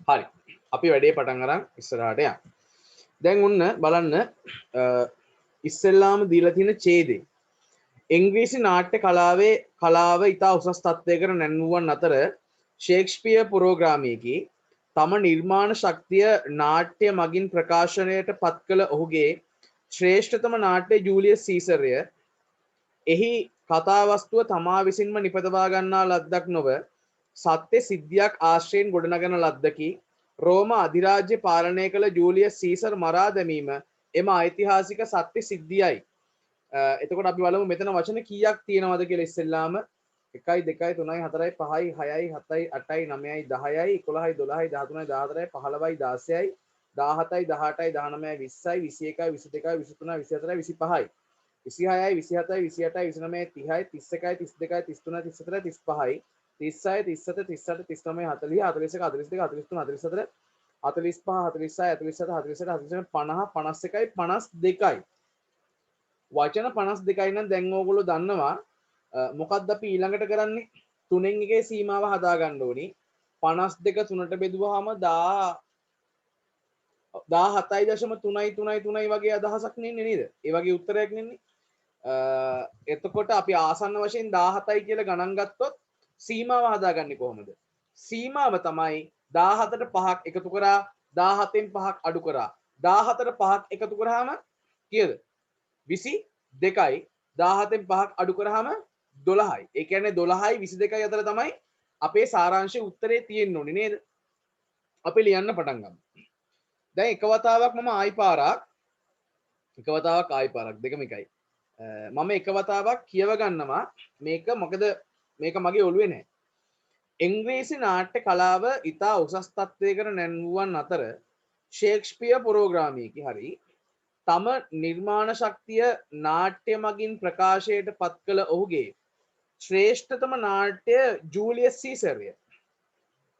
හරි. අපි වැඩේ පටන් අරන් ඉස්සරහට යමු. දැන් ඔන්න බලන්න ඉස්සෙල්ලාම දීලා තියෙන ඡේදේ. ඉංග්‍රීසි නාට්‍ය කලාව ඉතා උසස් තත්ත්වයකට නැන්වුවන් අතර ෂේක්ස්පියර් පුරෝග්‍රාමයේදී තම නිර්මාණ ශක්තිය නාට්‍ය මගින් ප්‍රකාශනයට පත් කළ ඔහුගේ ශ්‍රේෂ්ඨතම නාට්‍ය ජූලියස් සීසර්ය එහි කතාවස්තුව තමා විසින්ම නිපදවා ගන්නා ලද්දක් නොව සත්‍ය සිද්ධියක් ආශ්‍රයෙන් ගොඩනගන ලද්දකි. රෝම අධිරාජ්‍ය පාලනය කළ ජූලියස් සීසර් මරා දැමීම එම ඓතිහාසික සත්‍ය සිද්ධියයි. එතකොට අපි බලමු මෙතන වචන කීයක් තියෙනවද කියලා ඉස්සෙල්ලාම 1 2 3 4 5 6 7 8 9 10 11 12 13 14 15 16 17 18 19 20 21 22 23 24 25 26 27 28 29 30 31 32 33 34 35 36 37 38 39 40 41 42 43 44 45 46 47 47 48 50 51 52යි වචන 52යි නම් දැන් ඕගොල්ලෝ දන්නවා මොකක්ද අපි ඊළඟට කරන්නේ 3න් එකේ සීමාව හදා ගන්න ඕනි 52 3ට බෙදුවාම 17.333 වගේ අදහසක් නෙන්නේ නේද? ඒ වගේ උත්තරයක් නෙන්නේ. එතකොට අපි ආසන්න වශයෙන් 17යි කියලා ගණන් ගත්තොත් සීමාව හදාගන්නේ කොහොමද? සීමාව තමයි 17ට 5ක් එකතු කරා 17න් 5ක් අඩු කරා 17ට 5ක් එකතු කරාම කීයද? 22යි 17න් 5ක් අඩු කරාම 12යි. ඒ කියන්නේ 12යි 22යි අතර තමයි අපේ සාරාංශයේ උත්තරේ තියෙන්න ඕනේ නේද? අපි ලියන්න පටන් ගමු. දැන් එක වතාවක් මම ආයි පාරක් දෙකම එකයි. මම එක වතාවක් කියව ගන්නවා මේක මොකද මේක මගේ ඔළුවේ නැහැ. ඉංග්‍රීසි නාට්‍ය කලාව ඉතා උසස් තත්ත්වයකට නැන්වුවන් අතර ෂේක්ස්පියර් පුරෝග්‍රාමයේදී හරි තම නිර්මාණ ශක්තිය නාට්‍ය මගින් ප්‍රකාශයට පත් කළ ඔහුගේ ශ්‍රේෂ්ඨතම නාට්‍ය ජූලියස් සීසර්ය.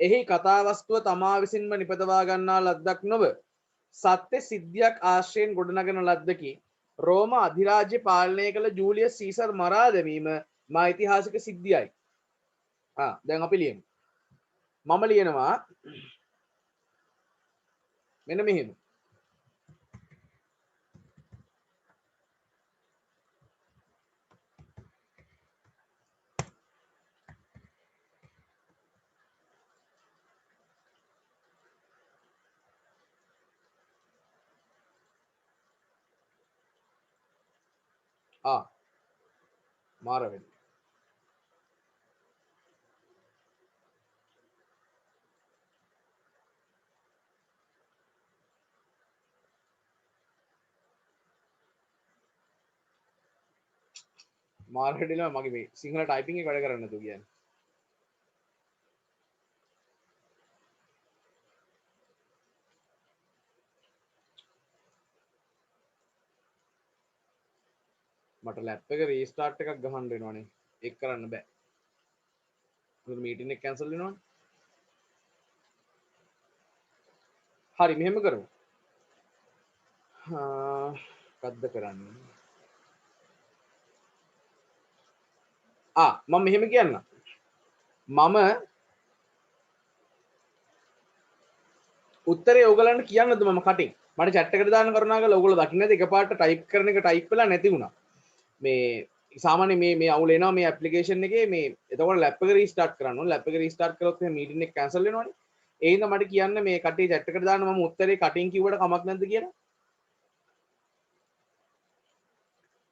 එහි කතාවස්තුව තමා විසින්ම නිපදවා ගන්නා ලද්දක් නොව සත්‍ය සිද්ධියක් ආශ්‍රයෙන් ගොඩනගන ලද්දකි. රෝම අධිරාජ්‍ය පාලනය කළ ජූලියස් සීසර් මරා දැමීම ඓතිහාසික සිද්ධියයි. දැන් අපි ලියමු. මම ලියනවා මෙන්න මෙහෙම. මාර වෙන්න. මාර හැදෙනවා මගේ මේ සිංහල ටයිපින් එක වැඩ කරන්නේ නැතුව කියන්නේ. මට ලැප් එක රීස්ටාර්ට් එකක් ගහන්න වෙනවනේ. ඒක කරන්න බෑ. මොකද මීටින් එක කැන්සල් වෙනවනේ. හරි මෙහෙම කරමු. මොකද්ද කරන්නේ? මම මෙහෙම කියන්නම්. මම උත්තරේ ඕගලන්ට කියන්නද මම කටින්? මට chat එකට දාන්න කරුණාකරලා ඕගොල්ලෝ දකින්නද එකපාරට ටයිප් කරන එක ටයිප් වෙලා නැති වුණා. මේ සාමාන්‍ය මේ අවුල එනවා මේ ඇප්ලිකේෂන් එකේ මේ එතකොට ලැප් එක රීස්ටාර්ට් කරන්න ඕනේ. ලැප් එක රීස්ටාර්ට් කළොත් එහෙනම් මීටින් එක කැන්සල් වෙනවනේ. ඒ හින්දා මට කියන්න මේ කට්ටිය chat එකට දාන්න මම උත්තරේ කටින් කිව්වට කමක් නැද්ද කියලා.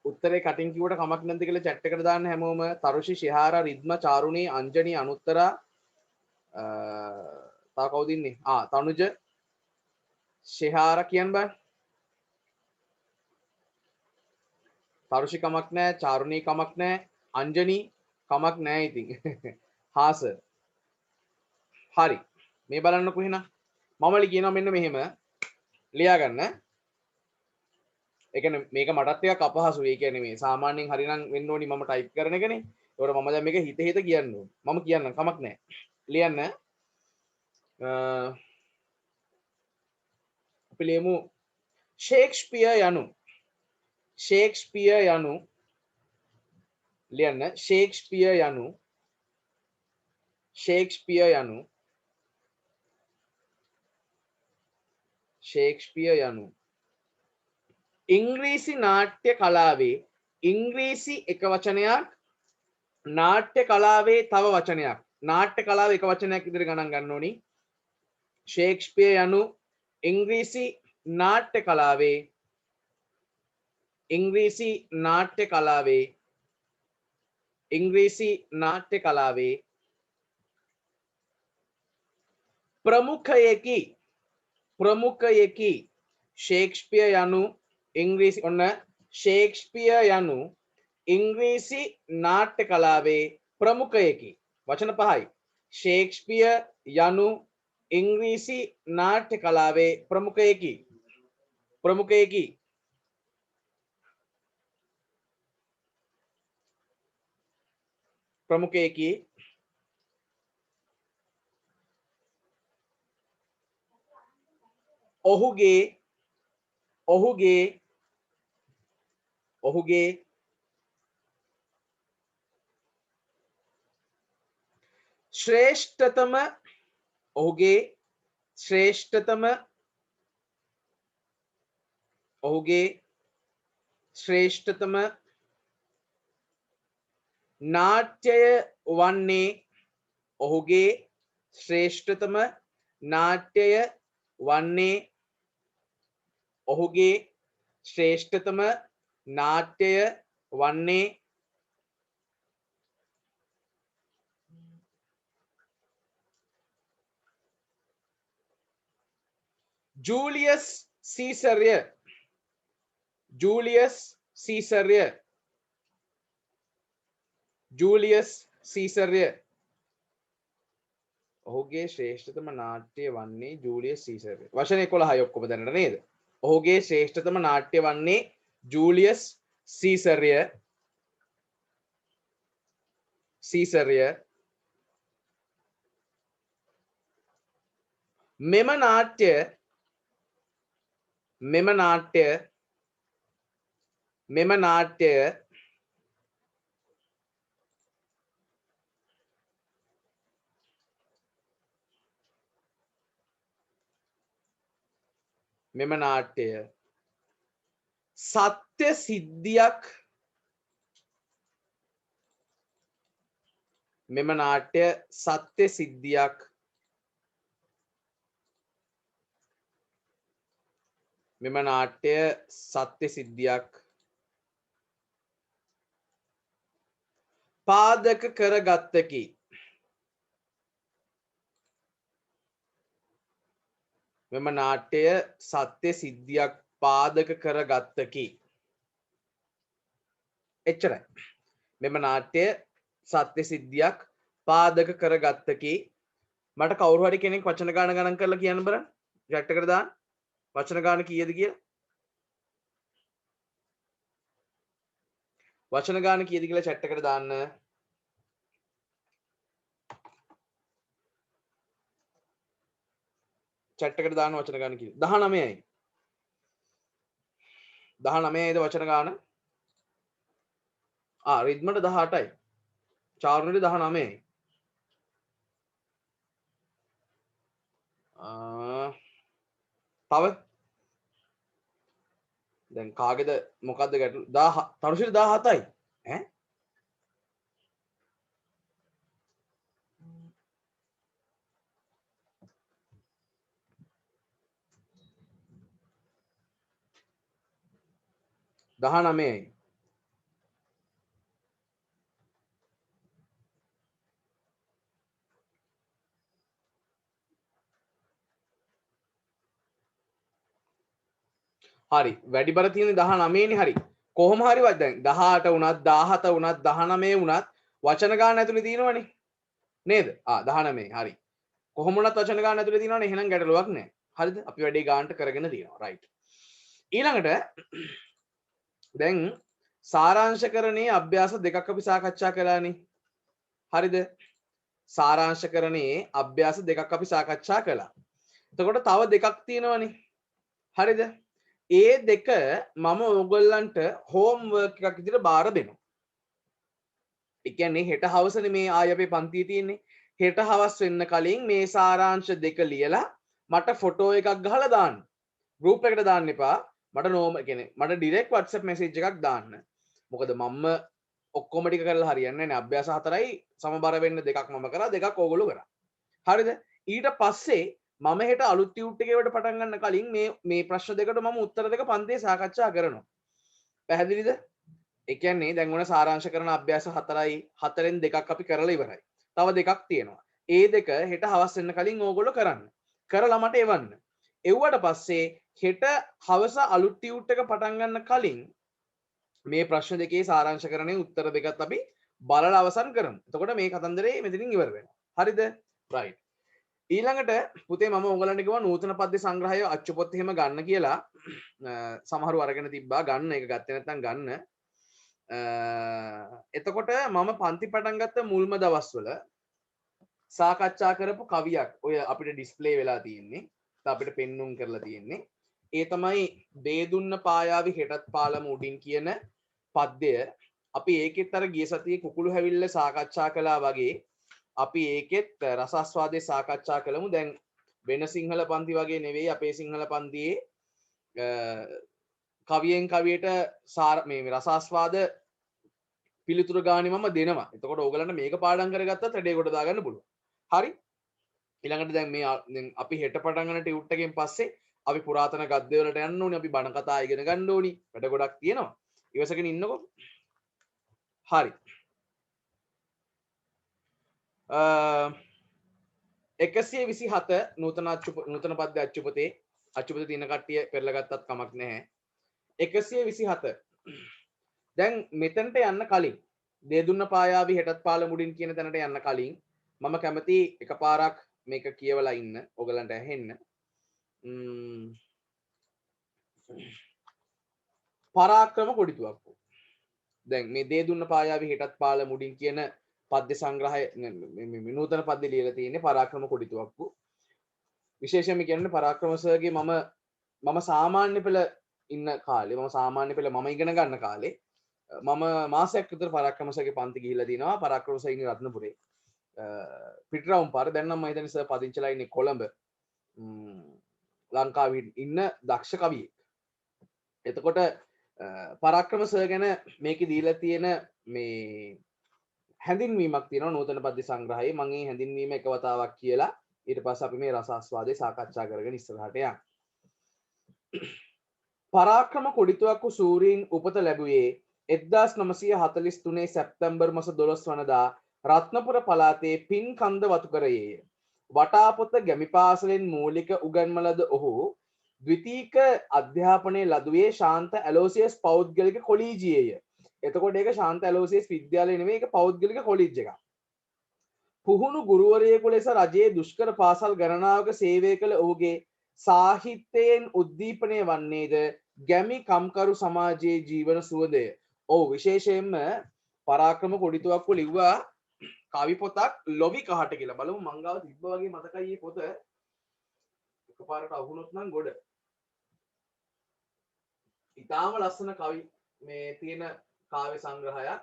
උත්තරේ කටින් කිව්වට කමක් නැද්ද කියලා chat එකට දාන්න හැමෝම. තරුෂි, ශිහාරා, රිද්ම, චාරුණී, අංජනි, අනුත්තරා තා කවුද ඉන්නේ? තනුජ, ශිහාරා කියන්න බෑ. තරුෂි කමක් නැහැ, චාරුණී කමක් නැහැ, අංජනි කමක් නැහැ ඉතින්. හාස. හරි. මේ බලන්නකො එහෙනම්. මම කියනවා මෙන්න මෙහෙම ලියා ගන්න. ඒ කියන්නේ මේක මටත් ටිකක් අපහසුයි. ඒ කියන්නේ මේ සාමාන්‍යයෙන් හරිනම් වෙන්න ඕනි මම ටයිප් කරන එකනේ. ඒකට මම දැන් මේක හිත කියන්න ඕනේ. මම කියන්නම් කමක් නැහැ. ලියන්න. අපි ලියමු ෂේක්ස්පියර් යනු ලියන්න ෂේක්ස්පියර් යනු ෂේක්ස්පියර් යනු ඉංග්‍රීසි නාට්‍ය කලාවේ ඉංග්‍රීසි එක වචනයක් නාට්‍ය කලාවේ තව වචනයක් නාට්‍ය කලාව එක වචනයක් ඉදිරි ගණන් ගන්න ඕනි ෂේක්ස්පියර් යනු ඉංග්‍රීසි නාට්‍ය කලාවේ ඉංග්‍රීසි නාට්‍ය කලාවේ ඉංග්‍රීසි නාට්‍ය කලාවේ ප්‍රමුඛයෙකි ප්‍රමුඛයෙකි ෂේක්ස්පියර් යනු ඉංග්‍රීසි ඔන්න ෂේක්ස්පියර් යනු ඉංග්‍රීසි නාට්‍ය කලාවේ ප්‍රමුඛයෙකි වචන පහයි ෂේක්ස්පියර් යනු ඉංග්‍රීසි නාට්‍ය කලාවේ ප්‍රමුඛයෙකි ප්‍රමුඛයෙකි ප්‍රමුඛයෙකි ඔහුගේ ඔහුගේ ඔහුගේ ශ්‍රේෂ්ඨතම ඔහුගේ ශ්‍රේෂ්ඨතම ඔහුගේ ශ්‍රේෂ්ඨතම නාට්‍යය වන්නේ ඔහුගේ ශ්‍රේෂ්ඨතම නාට්‍යය වන්නේ ඔහුගේ ශ්‍රේෂ්ඨතම නාට්‍යය වන්නේ ජූලියස් සීසර්ය ජූලියස් සීසර්ය ජූලියස් සීසර්ය ඔහුගේ ශ්‍රේෂ්ඨතම නාට්‍ය වන්නේ ජූලියස් සීසර්ය වචන 11යි ඔක්කොම දැනට නේද ඔහුගේ ශ්‍රේෂ්ඨතම නාට්‍ය වන්නේ ජූලියස් සීසර්ය සීසර්ය මෙම නාට්‍ය මෙම නාට්‍ය මෙම නාට්‍ය මෙම නාට්‍ය සත්‍ය සිද්ධියක් මෙම නාට්‍ය සත්‍ය සිද්ධියක් මෙම නාට්‍ය සත්‍ය සිද්ධියක් පාදක කරගත්තකි මෙම නාට්‍ය සත්‍ය සිද්ධියක් පාදක කරගත්තකි එච්චරයි මෙම නාට්‍ය සත්‍ය සිද්ධියක් පාදක කරගත්තකි මට කවුරු හරි කෙනෙක් වචන ගාන ගණන් කරලා කියන්න බලන්න chat එකට දාන්න වචන ගාන කීයද කියලා වචන ගාන කීයද කියලා chat එකට දාන්න chat එකට දාන්න වචන ගාන කීයද 19යි 19යිද වචන ගාන රිද්මට 18යි චාරුණට 19යි තව දැන් කාගේද මොකද්ද ගැටලු 10 තරුෂිර 17යි ඈ 19යි හරි වැඩි බර තියෙන්නේ 19 නේ හරි කොහොම හරි වත් දැන් 18 වුණත් 17 වුණත් 19 වුණත් වචන ගාන ඇතුලේ තියෙනවනේ නේද 19 හරි කොහොම වුණත් වචන ගාන ඇතුලේ තියෙනවනේ එහෙනම් ගැටලුවක් නැහැ හරිද අපි වැඩේ ගානට කරගෙන තියෙනවා රයිට් ඊළඟට දැන් සාරාංශකරණයේ අභ්‍යාස දෙකක් අපි සාකච්ඡා කළානේ හරිද සාරාංශකරණයේ අභ්‍යාස දෙකක් අපි සාකච්ඡා කළා එතකොට තව දෙකක් තියෙනවනේ හරිද ඒ දෙක මම ඔයගොල්ලන්ට හෝම්වර්ක් එකක් විදිහට බාර දෙනවා. ඒ කියන්නේ හෙට හවසනේ මේ ආය අපේ පන්තියේ තියෙන්නේ. හෙට හවස් වෙන්න කලින් මේ සාරාංශ දෙක ලියලා මට ෆොටෝ එකක් ගහලා දාන්න. ගෲප් එකට දාන්න එපා. මට නෝම කියන්නේ මට ඩිරෙක්ට් WhatsApp මැසේජ් එකක් දාන්න. මොකද මම ඔක්කොම ටික කරලා හරියන්නේ නැහැ. අභ්‍යාස 4යි සමබර වෙන්න දෙකක් මම කරා, දෙකක් ඕගොල්ලෝ කරා. හරිද? ඊට පස්සේ මම හෙට අලුත් ටියුට් එකේකට පටන් ගන්න කලින් මේ ප්‍රශ්න දෙකට මම උත්තර දෙක පන්තියේ සාකච්ඡා කරනවා. පැහැදිලිද? ඒ කියන්නේ දැන් ඔන සාරාංශ කරන අභ්‍යාස 4යි 4න් දෙකක් අපි කරලා ඉවරයි. තව දෙකක් තියෙනවා. ඒ දෙක හෙට හවස් වෙන්න කලින් ඕගොල්ලෝ කරන්න. කරලා මට එවන්න. එව්වට පස්සේ හෙට හවස අලුත් ටියුට් එක පටන් ගන්න කලින් මේ ප්‍රශ්න දෙකේ සාරාංශකරණයේ උත්තර දෙකත් අපි බලලා අවසන් කරමු. එතකොට මේ කතන්දරේ මෙතනින් ඉවර වෙනවා. හරිද? right. ඊළඟට පුතේ මම ඔයගලන්ට කිව්වා නූතන පද්‍ය සංග්‍රහය අච්චුපොත් එහෙම ගන්න කියලා. සමහරව අරගෙන තිබ්බා ගන්න, ඒක ගත්තේ නැත්නම් ගන්න. එතකොට මම පන්ති පටන් ගත්ත මුල්ම දවස්වල සාකච්ඡා කරපු කවියක් ඔය අපිට ඩිස්ප්ලේ වෙලා තියෙන්නේ. අපිට පෙන්눔 කරලා තියෙන්නේ. ඒ තමයි බේදුන්න පායාවි හෙටත් පාලම උඩින් කියන පද්‍යය. අපි ඒකෙත් අර ගිය සතියේ කුකුළු හැවිල්ල සාකච්ඡා කළා වගේ අපි ඒකෙත් රසාස්වාදේ සාකච්ඡා කළමු. දැන් වෙන සිංහල පන්ති වගේ නෙවෙයි අපේ සිංහල පන්තියේ කවියෙන් කවියට මේ රසාස්වාද පිළිතුරු ගානේ මම දෙනවා. එතකොට ඕගලන්ට මේක පාඩම් කරගත්තත් රෙඩේ කොට දාගන්න පුළුවන්. හරි? ඊළඟට දැන් මේ අපි හෙට පටන් ගන්න ටියුට් එකෙන් පස්සේ අපි පුරාතන ගද්‍ය වලට යන්න ඕනි, අපි බණ කතා ඉගෙන ගන්න ඕනි. වැඩ ගොඩක් තියෙනවා. ඉවසගෙන ඉන්නකො. හරි. 127 නූතන පද්‍ය අච්චුපතේ තියෙන කට්ටිය පෙරලා ගත්තත් කමක් නැහැ. 127 දැන් මෙතනට යන්න කලින් දේදුන්න පායාවි හෙටත් පාල මුඩින් කියන තැනට යන්න කලින් මම කැමති එකපාරක් මේක කියවලා ඉන්න ඔයගලන්ට ඇහෙන්න. පරාක්‍රම කොඩිතුවක්කු. දැන් මේ දේදුන්න පායාවි හෙටත් පාල මුඩින් කියන පද්‍ය සංග්‍රහය නූතන පද්‍ය ලියලා තියෙන්නේ පරාක්‍රම කොඩිතුවක්කු. විශේෂයෙන්ම කියන්නේ පරාක්‍රම සර්ගේ මම සාමාන්‍ය පෙළ ඉන්න කාලේ මම සාමාන්‍ය පෙළ මම ඉගෙන ගන්න කාලේ මම මාසයක් විතර පරාක්‍රම සර්ගේ පන්ති ගිහිල්ලා තිනවා. පරාක්‍රම සර් ඉන්නේ රත්නපුරේ. පිටරවුම් පාර. දැන් නම් මම හිතන්නේ සර් පදිංචිලා ඉන්නේ කොළඹ. ලංකාවේ ඉන්න දක්ෂ කවියෙක්. එතකොට පරාක්‍රම සර් ගැන මේකේ දීලා තියෙන මේ හැඳින්වීමක් තියෙනවා නූතන පද්‍ය සංග්‍රහයේ. මම මේ හැඳින්වීම එක වතාවක් කියලා ඊට පස්සේ අපි මේ රසාස්වාදේ සාකච්ඡා කරගෙන ඉස්සරහට යමු. පරාක්‍රම කොඩිතුවක්කු සූරීන් උපත ලැබුවේ 1943 සැප්තැම්බර් මාස 12 වනදා රත්නපුර පළාතේ පින්කන්ද වතුකරයේය. වටාපොත ගැමි පාසලෙන් මූලික උගන්ම ලද ඔහු ද්විතීක අධ්‍යාපනය ලදුවේ ශාන්ත ඇලෝසියස් පෞද්ගලික කොලීජියේය. එතකොට ඒක ශාන්ත ඇලෝසියස් විද්‍යාලය නෙමෙයි, ඒක පෞද්ගලික කොලීජ් එකක්. පුහුණු ගුරුවරයෙකු ලෙස රජයේ දුෂ්කර පාසල් ගණනාවක සේවය කළ ඔහුගේ සාහිත්‍යයෙන් උද්දීපනය වන්නේද ගැමි කම්කරු සමාජයේ ජීවන සුවදය. ඔව් විශේෂයෙන්ම පරාක්‍රම කොඩිතුවක්කු ලිව්වා කවි පොතක් ලොවි කහට කියලා. බලමු මංගාව තිබ්බ වගේ මතකයි මේ පොත. එකපාරට අහුනොත් නම් ගොඩ. ඉතාම ලස්සන කවි මේ තියෙන කාව්‍ය සංග්‍රහයක්.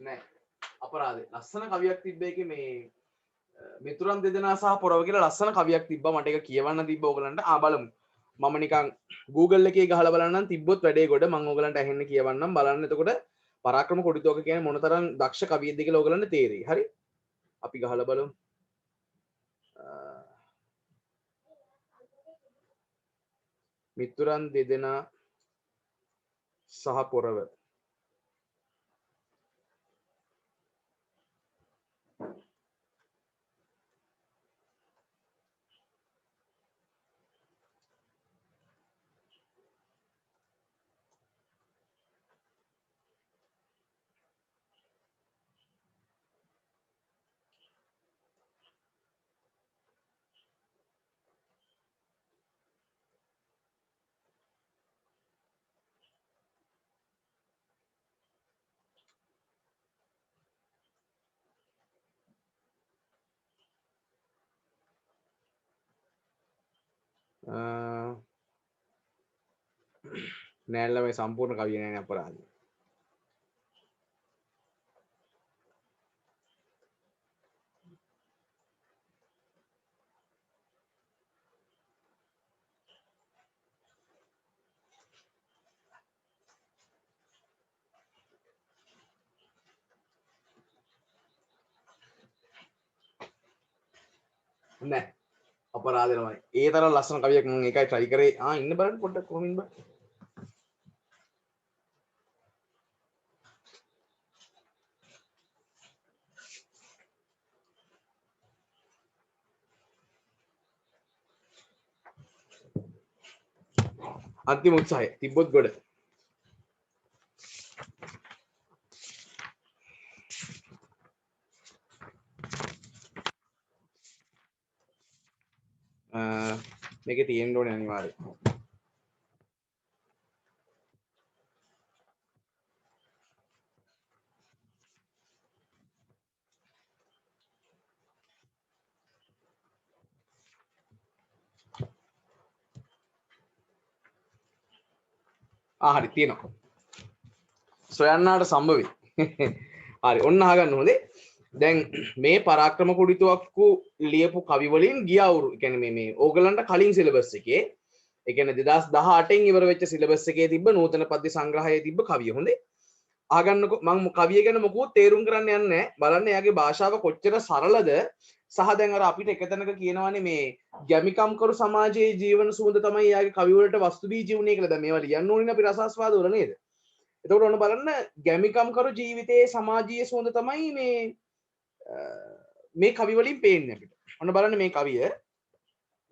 නෑ අපරාධේ ලස්සන කවියක් තිබ්බ එකේ මේ මිතුරන් දෙදෙනා සහ පොරව කියලා ලස්සන කවියක් තිබ්බා. මට ඒක කියවන්න තිබ්බ ඕගලන්ට. බලමු. මම නිකන් Google එකේ ගහලා බලන්නම් තිබ්බොත් වැඩේ ගොඩ මම ඕගලන්ට ඇහෙන්න කියවන්නම් බලන්න. එතකොට පරාක්‍රම කොඩිතුවක කියන්නේ මොනතරම් දක්ෂ කවියෙක්ද කියලා ඕගලන්ට තේරෙයි. හරි? අපි ගහලා බලමු. මිතුරන් දෙදෙනා සහ පොරව. නෑල්ල මේ සම්පූර්ණ කවිය නෑනේ අපරාධයි. නෑ අපරාධ තමයි. ඒ තරම් ලස්සන කවියක් මම ඒකයි try කරේ. ඉන්න බලන්න පොඩ්ඩක් කොහොමින් බා. අන්තිම උත්සාහය තිබ්බොත් ගොඩ. මේකේ තියෙන්න ඕනේ අනිවාර්යයෙන්. හරි තියෙනවා. සොයන්නාට සම්භවෙයි. හරි ඔන්න අහගන්න හොඳේ. දැන් මේ පරාක්‍රම කුඩිතුවක්කු ලියපු කවි වලින් ගිය අවුරු කියන්නේ මේ ඕගලන්ට කලින් සිලබස් එකේ ඒ කියන්නේ 2018න් ඉවර වෙච්ච සිලබස් එකේ තිබ්බ නූතන පද්‍ය සංග්‍රහයේ තිබ්බ කවිය හොඳේ. අහගන්නකො මම කවිය ගැන මොකුත් තේරුම් කරන්න යන්නේ නැහැ. බලන්න එයාගේ භාෂාව කොච්චර සරලද සහ දැන් අර අපිට එකතැනක කියනවානේ මේ ගැමිකම් කරු සමාජයේ ජීවන සුවඳ තමයි එයාගේ කවි වලට වස්තු බීජ උනේ කියලා. දැන් මේවා ලියන්න ඕනේ අපි රසාස්වාද වල නේද? එතකොට ඔන්න බලන්න ගැමිකම් කරු ජීවිතයේ සමාජීය සුවඳ තමයි මේ කවි වලින් පේන්නේ අපිට. ඔන්න බලන්න මේ කවිය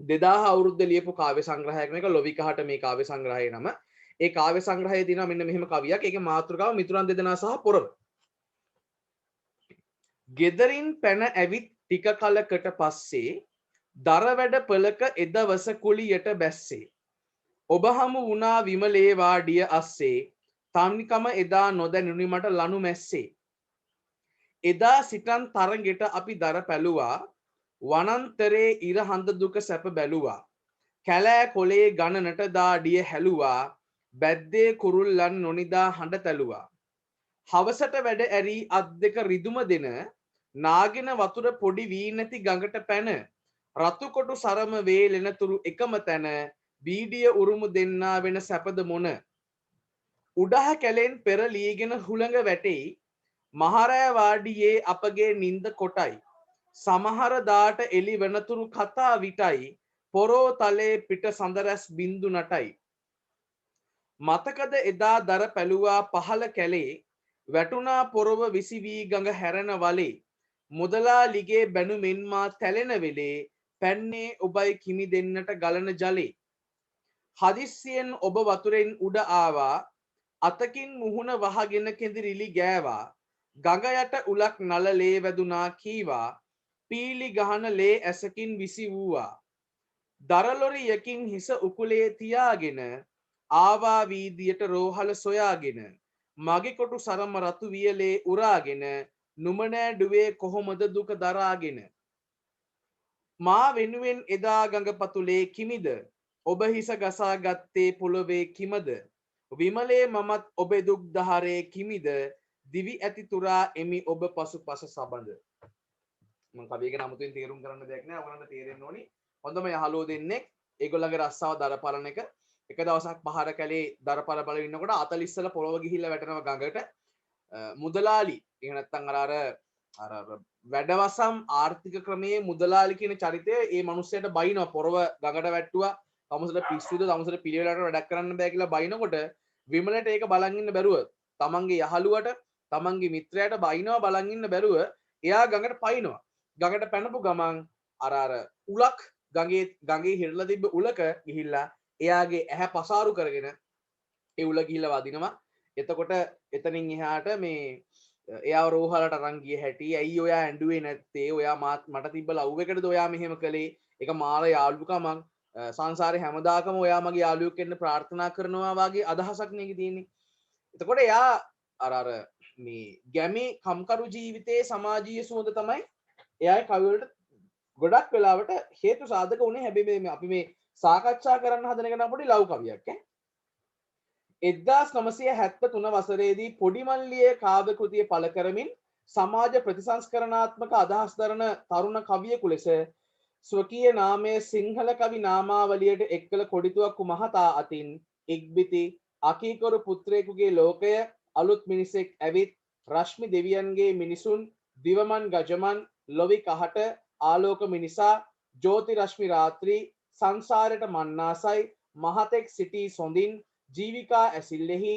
2000 අවුරුද්ද ලියපු කාව්‍ය සංග්‍රහයක් මේක ලොවිකහට මේ කාව්‍ය සංග්‍රහයේ නම. ඒ කාව්‍ය සංග්‍රහයේ තියෙනවා මෙන්න මෙහෙම කවියක්. ඒකේ මාතෘකාව මිතුරන් දෙදෙනා සහ පොරව. ගෙදරින් පැන ඇවිත් ටික කලකට පස්සේ දර වැඩ පළක එදවස කුලියට බැස්සේ. ඔබ හමු වුණා විමලේ වාඩිය අස්සේ. තම්නිකම එදා නොදැනුනි මට ලනු මැස්සේ. එදා සිටන් තරගෙට අපි දර පැලුවා. වනන්තරේ ඉර හඳ දුක සැප බැලුවා. කැලෑ කොලේ ගණනට දාඩිය හැලුවා. බැද්දේ කුරුල්ලන් නොනිදා හඬ තැලුවා. හවසට වැඩ ඇරී අත් දෙක රිදුම දෙන නාගෙන වතුර පොඩි වී නැති ගඟට පැන රතුකොටු සරම වේලෙනතුරු එකම තැන බීඩිය උරුමු දෙන්නා වෙන සැපද මොන. උඩහ කැලෙන් පෙර ලීගෙන හුළඟ වැටෙයි. මහරෑ වාඩියේ අපගේ නින්ද කොටයි. සමහර දාට එලි වෙනතුරු කතා විටයි. පොරෝ තලේ පිට සඳරැස් බින්දු නටයි. මතකද එදා දර පැලුවා පහළ කැලේ. වැටුණා පොරව විසිවී ගඟ හැරෙන වලේ. මුදලාලිගේ බැනුමෙන්මා තැලෙන වෙලේ. පැන්නේ ඔබයි කිමි දෙන්නට ගලන ජලේ. හදිස්සියෙන් ඔබ වතුරෙන් උඩ ආවා. අතකින් මුහුණ වහගෙන කෙඳිරිලි ගෑවා. ගඟ යට උලක් නලලේ වැදුනා කීවා. පීලි ගහන ලේ ඇසකින් විසි වූවා. දරලොරියකින් හිස උකුලේ තියාගෙන ආවා වීදියට රෝහල සොයාගෙන. මගේ කොටු සරම රතු වියලේ උරාගෙන නුමනෑ ඩුවේ කොහොමද දුක දරාගෙන. මා වෙනුවෙන් එදා ගඟ පතුලේ කිමිද. ඔබ හිස ගසා ගත්තේ පොළොවේ කිමද. විමලේ මමත් ඔබේ දුක් දහරේ කිමිද. දිවි ඇති තුරා එමි ඔබ පසු පස සබඳ. මම කවියක නමුතුන් තේරුම් කරන්න දෙයක් නෑ. ඔයගලන්ට තේරෙන්න ඕනි. හොඳම යහළුවෝ දෙන්නෙක් ඒගොල්ලන්ගේ රස්සාව දරපලන එක. එක දවසක් පහර කැලේ දරපල බල ඉන්නකොට අතල ඉස්සලා පොළොව ගිහිල්ලා වැටෙනවා ගඟට. මුදලාලි එහෙම නැත්නම් අර වැඩවසම් ආර්ථික ක්‍රමයේ මුදලාලි කියන චරිතය ඒ මිනිස්සයාට බයිනවා පොරව ගඟට වැට්ටුවා. තමුසට පිස්සුද තමුසට පිළිවෙලට වැඩක් කරන්න බෑ කියලා බයිනකොට විමලට ඒක බලන් ඉන්න බැරුව තමන්ගේ යහළුවට තමන්ගේ මිත්‍රයාට බයිනවා බලන් ඉන්න බැරුව එයා ගඟට පයින්නවා. ගඟට පැනපු ගමන් අර උලක් ගඟේ හිරලා තිබ්බ උලක ගිහිල්ලා එයාගේ ඇහැ පසාරු කරගෙන ඒ උල ගිහිල්ලා වදිනවා. එතකොට එතනින් එහාට මේ එයාව රෝහලට අරන් ගිය හැටි ඇයි ඔයා ඇඬුවේ නැත්තේ ඔයා මට තිබ්බ ලව් එකටද ඔයා මෙහෙම කළේ ඒක මාර යාළුකමක් සංසාරේ හැමදාකම ඔයා මගේ යාළුවෙක් වෙන්න ප්‍රාර්ථනා කරනවා වගේ අදහසක් නේ තියෙන්නේ. එතකොට එයා අර මේ ගැමි කම්කරු ජීවිතයේ සමාජීය සුවඳ තමයි එයාගේ කවි වලට ගොඩක් වෙලාවට හේතු සාධක උනේ. හැබැයි අපි මේ සාකච්ඡා කරන්න හදන එක නම් පොඩි ලව් කවියක් ඈ. 1973 වසරේදී පොඩිමල්ලියේ කාව්‍ය කෘතිය පළ කරමින් සමාජ ප්‍රතිසංස්කරණාත්මක අදහස් දරන තරුණ කවියෙකු ලෙස ස්වකීය නාමය සිංහල කවි නාමාවලියට එක් කළ කොඩිතුවක්කු මහතා අතින් ඉක්බිති අකීකරු පුත්‍රයෙකුගේ ලෝකය, අලුත් මිනිසෙක් ඇවිත්, රශ්මි දෙවියන්ගේ මිනිසුන්, දිවමන් ගජමන්, ලොවි කහට, ආලෝක මිනිසා, ජෝති රශ්මි රාත්‍රී, සංසාරයට මන්නාසයි, මහතෙක් සිටී සොඳින්, ජීවිකා ඇසිල්ලෙහි,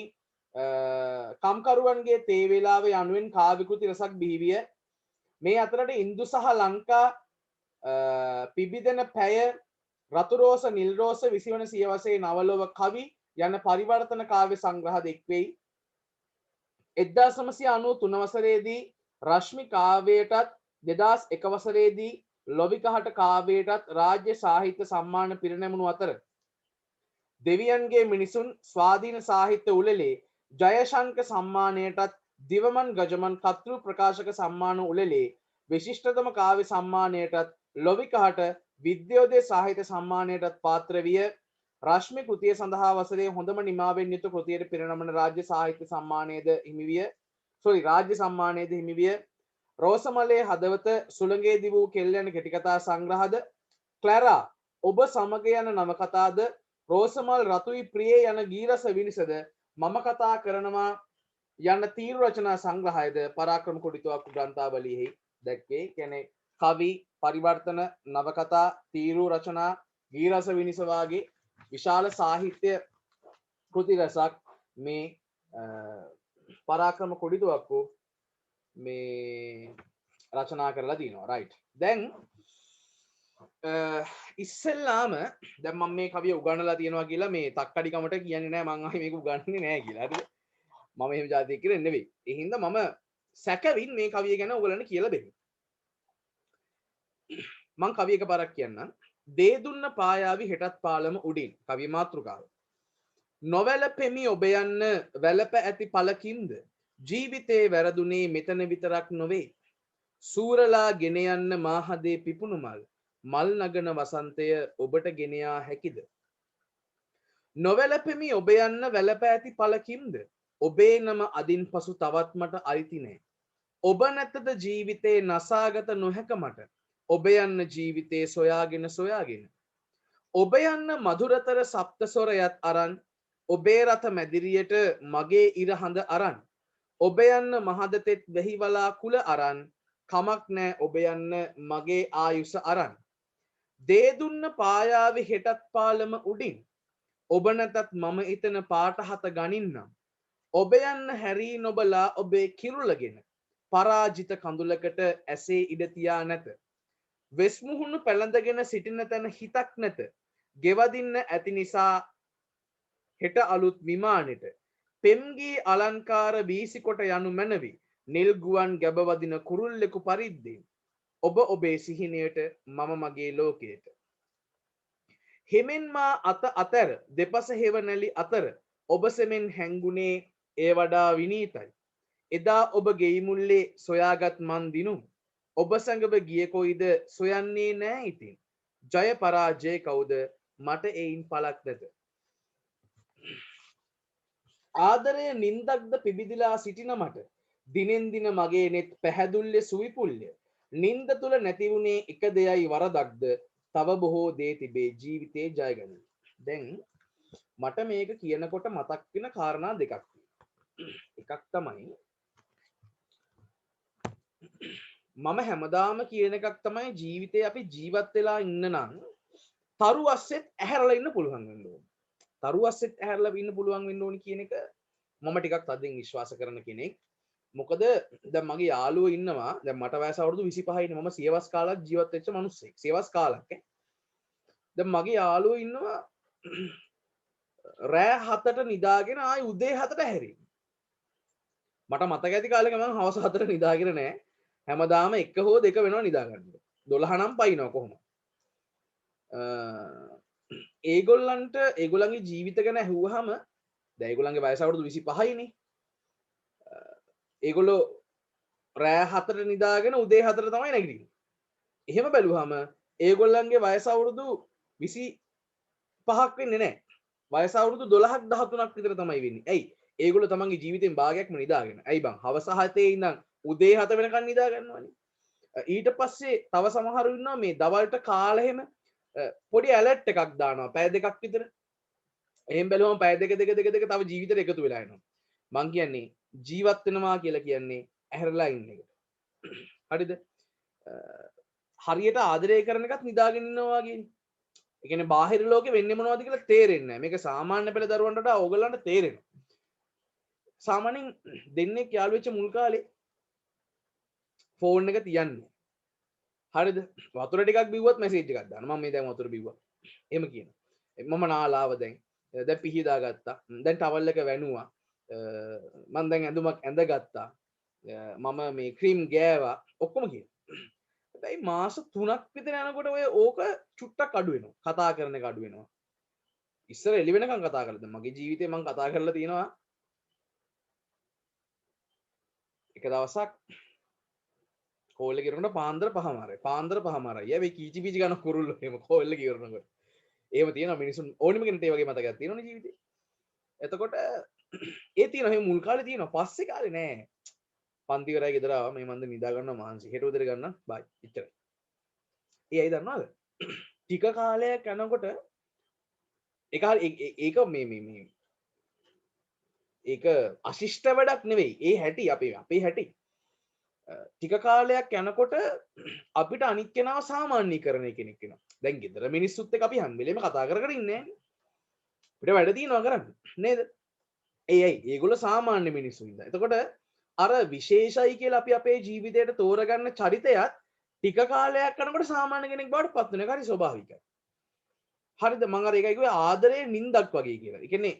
කම්කරුවන්ගේ තේ වේලාව යනුවෙන් කාව්‍ය කෘති රසක් බිහිවිය. මේ අතරට ඉන්දු සහ ලංකා, පිබිදෙන පැය, රතු රෝස, නිල් රෝස, විසිවන සියවසේ නවලොව කවි යන පරිවර්තන කාව්‍ය සංග්‍රහ දෙක්වෙයි. 1993 වසරේදී රශ්මි කාව්‍යයටත් 2001 වසරේදී ලොවිකහට කාව්‍යයටත් රාජ්‍ය සාහිත්‍ය සම්මාන පිරිනැමුණු අතර දෙවියන්ගේ මිනිසුන්, ස්වාධීන සාහිත්‍ය උළෙලේ ජයශංක සම්මානයටත්, දිවමන් ගජමන් කතෘ ප්‍රකාශක සම්මාන උළෙලේ විශිෂ්ටතම කාව්‍ය සම්මානයටත්, ලොවිකහට විද්‍යෝදය සාහිත්‍ය සම්මානයටත් පාත්‍ර විය. රශ්මි කෘතිය සඳහා වසරේ හොඳම නිමාවෙන් යුතු කෘතියට පිරිනමන රාජ්‍ය සාහිත්‍ය සම්මානයේද හිමිවිය. රාජ්‍ය සම්මානයේද හිමිවිය. රෝසමලේ හදවත, සුළඟේ දිවූ කෙල්ල යන කෙටිකතා සංග්‍රහද, ක්ලැරා ඔබ සමග යන නවකතාද, රෝසමල් රතුයි ප්‍රියේ යන ගීරස විනිසද, මම කතා කරනවා යන තීරු රචනා සංග්‍රහයද පරාක්‍රම කොඩිතුවක්කු ග්‍රන්ථාවලියෙහි දැක්වේ. කියන්නේ කවි, පරිවර්තන, නවකතා, තීරු රචනා, ගීරස විනිස වාගේ විශාල සාහිත්‍ය කෘති රසක් මේ පරාක්‍රම කොඩිතුවක්කු මේ රචනා කරලා තියෙනවා. රයිට්. දැන් ඉස්සෙල්ලාම දැන් මම මේ කවිය උගන්වලා තියෙනවා කියලා මේ තක්කඩිකමට කියන්නේ නැහැ. මං ආයේ මේක උගන්වන්නේ නැහැ කියලා. හරිද? මම එහෙම જાතියෙක් කියලා නෙවෙයි. ඒ හින්දා මම සැකවින් මේ කවිය ගැන ඔයගලන්ට කියලා දෙන්න. මං කවිය එකපාරක් කියන්නම්. දේ දුන්න පායාවි හෙටත් පාලම උඩින්. කවිය මාතෘකාව. නොවැළපෙමි ඔබ යන්න වැළප ඇති පළකින්ද ජීවිතේ වැරදුනේ මෙතන විතරක් නොවේ. සූරලා ගෙන යන්න මාහදේ පිපුණු මල් නගන වසන්තය ඔබට ගෙනයා හැකිද? නොවැළපෙමි ඔබ යන්න වැළප ඇති පළකින්ද ඔබේ නම අදින් පසු තවත් මට අයිති නෑ. ඔබ නැතද ජීවිතේ නසාගත නොහැක මට. ඔබ යන්න ජීවිතේ සොයාගෙන ඔබ යන්න මధుරතර සප්තස්වරයත් අරන්, ඔබේ රත මැදිරියට මගේ ඉරහඳ අරන්, ඔබ යන්න මහදතෙත් වෙහිවලා කුල අරන්, කමක් නෑ ඔබ යන්න මගේ ආයුෂ අරන්. දේ දුන්න පායාවි හෙටත් පාලම උඩින් ඔබ නැතත් මම එතන පාටහත ගනින්නම්. ඔබ යන්න හැරී නොබලා ඔබේ කිරුලගෙන පරාජිත කඳුලකට ඇසේ ඉඩ තියා නැත. වෙස්මුහුණු පැළඳගෙන සිටින තැන හිතක් නැත. ගෙවදින්න ඇති නිසා හෙට අලුත් විමානෙට පෙම්ගී අලංකාර වීසිකොට යනු මැනවි. නිල් ගුවන් ගැබවදින කුරුල්ලෙකු පරිද්දෙන් ඔබ ඔබේ සිහිනයට මම මගේ ලෝකයට. හිමෙන්මා අත අතර දෙපස හෙවනැලි අතර ඔබ සෙමෙන් හැංගුණේ එය වඩා විනීතයි. එදා ඔබ ගෙයිමුල්ලේ සොයාගත් මන් දිනුම්. ඔබ සැඟව ගිය කොයිද සොයන්නේ නෑ ඉතින්. ජය පරාජය කවුද මට එයින් පළක් නැත. ආදරය නින්දක්ද පිබිදිලා සිටින මට දිනෙන් දින මගේ නෙත් පැහැදුල්ය සුවිපුල්ය. නින්ද තුල නැති වුණේ එක දෙයයි වරදක්ද තව බොහෝ දේ තිබේ ජීවිතේ ජයගනි. දැන් මට මේක කියනකොට මතක් වෙන කාරණා දෙකක් එකක් තමයි මම හැමදාම කියන එකක් තමයි ජීවිතේ අපි ජීවත් වෙලා ඉන්න නම් තරු අස්සෙත් ඇහැරලා ඉන්න පුළුවන් වෙන්න ඕනේ. තරු අස්සෙත් ඇහැරලා ඉන්න පුළුවන් වෙන්න ඕනේ කියන එක මම ටිකක් තදින් විශ්වාස කරන කෙනෙක්. මොකද දැන් මගේ යාළුවෝ ඉන්නවා. දැන් මට වයස අවුරුදු 25යිනේ. මම සියවස් කාලයක් ජීවත් වෙච්ච මිනිස්සෙක්. සියවස් කාලයක් දැන් මගේ යාළුවෝ ඉන්නවා රෑ 7ට නිදාගෙන ආයි උදේ 7ට හැරෙන්නේ. මට මතක ඇති කාලෙක මම හවස 4ට නිදාගෙන නැහැ. හැමදාම එක හෝ දෙක වෙනවා නිදා ගන්න. 12 නම් පයින්නවා කොහොම. ඒගොල්ලන්ට ඒගොල්ලන්ගේ ජීවිත ගැන ඇහුවාම දැන් ඒගොල්ලන්ගේ වයස අවුරුදු 25යිනේ. ඒගොල්ලෝ රෑ 4ට නිදාගෙන උදේ 4ට තමයි නැගිටින්නේ. එහෙම බැලුවාම ඒගොල්ලන්ගේ වයස අවුරුදු 20 5ක් වෙන්නේ නැහැ. වයස අවුරුදු 12ක් 13ක් විතර තමයි වෙන්නේ. ඇයි? ඒගොල්ලෝ තමන්ගේ ජීවිතෙන් භාගයක්ම නිදාගෙන. ඇයි බං? හවස 7 ඉඳන් උදේ 7 වෙනකන් නිදා ගන්නවනේ. ඊට පස්සේ තව සමහරු ඉන්නවා මේ දවල්ට කාලා එහෙම පොඩි ඇලර්ට් එකක් දානවා. පැය දෙකක් විතර. එහෙම බැලුවම පැය දෙක තව ජීවිතේට එකතු වෙලා එනවා. මං කියන්නේ ජීවත් වෙනවා කියලා කියන්නේ ඇහැරලා ඉන්න එක. හරිද? හරියට ආදරය කරන එකත් නිදාගෙන ඉන්නවා වගේනේ. ඒ කියන්නේ බාහිර ලෝකෙ වෙන්නේ මොනවද කියලා තේරෙන්නේ නැහැ. මේක සාමාන්‍ය පෙළ දරුවන්ට වඩා ඕගොල්ලන්ට තේරෙනවා. සාමාන්‍යයෙන් දෙන්නෙක් යාළු වෙච්ච මුල් කාලේ ෆෝන් එක තියන්නේ. හරිද? වතුර ටිකක් බිව්වත් මැසේජ් එකක් දානවා. මම මේ දැන් වතුර බිව්වා. එහෙම කියනවා. මම නාලාව දැන් පිහිදා ගත්තා. දැන් ටවල් එක වැනුවා. මම දැන් ඇඳුමක් ඇඳගත්තා. මම මේ ක්‍රීම් ගෑවා. ඔක්කොම කියනවා. හැබැයි මාස 3ක් විතර යනකොට ඔය ඕක චුට්ටක් අඩු වෙනවා. කතා කරන එක අඩු වෙනවා. ඉස්සර එළි වෙනකන් කතා කරලා දැන් මගේ ජීවිතේ මම කතා කරලා තියෙනවා. එක දවසක් කෝල් එක කරනකොට පාන්දර 5:00මාරයි. පාන්දර 5:00මාරයි. යා මේ කීචි පීචි ගන්න කුරුල්ලෝ එහෙම කෝල් එක කරනකොට. එහෙම තියෙනවා මිනිසුන් ඕනිම කෙනෙක්ට ඒ වගේ මතකයක් තියෙනවනේ ජීවිතේ. එතකොට ඒ තියෙනවා එහෙම මුල් කාලේ තියෙනවා. පස්සේ කාලේ නෑ. පන්ති කරයි ගෙදර ආවා මේ මන්ද නිදා ගන්නවා මහන්සි. හෙට උදේට ගන්න බයි. එච්චරයි. ඒ ඇයි දන්නවද? ටික කාලයක් යනකොට ඒක ඒක මේ ඒක අශිෂ්ට වැඩක් නෙවෙයි. ඒ හැටි අපේ හැටි. ටික කාලයක් යනකොට අපිට අනිත් කෙනාව සාමාන්‍යීකරණය කෙනෙක් වෙනවා. දැන් ගෙදර මිනිස්සුත් එක්ක අපි හැම වෙලේම කතා කර කර ඉන්නේ නෑනේ. අපිට වැඩ තියෙනවා කරන්න නේද? ඒයි ඒගොල්ලෝ සාමාන්‍ය මිනිස්සු ඉඳලා. එතකොට අර විශේෂයි කියලා අපි අපේ ජීවිතයට තෝරගන්න චරිතයත් ටික කාලයක් යනකොට සාමාන්‍ය කෙනෙක් බවට පත් වෙන එක හරි ස්වභාවිකයි. හරිද? මම අර ඒකයි කිව්වේ ආදරයේ නින්දක් වගේ කියලා. ඒ කියන්නේ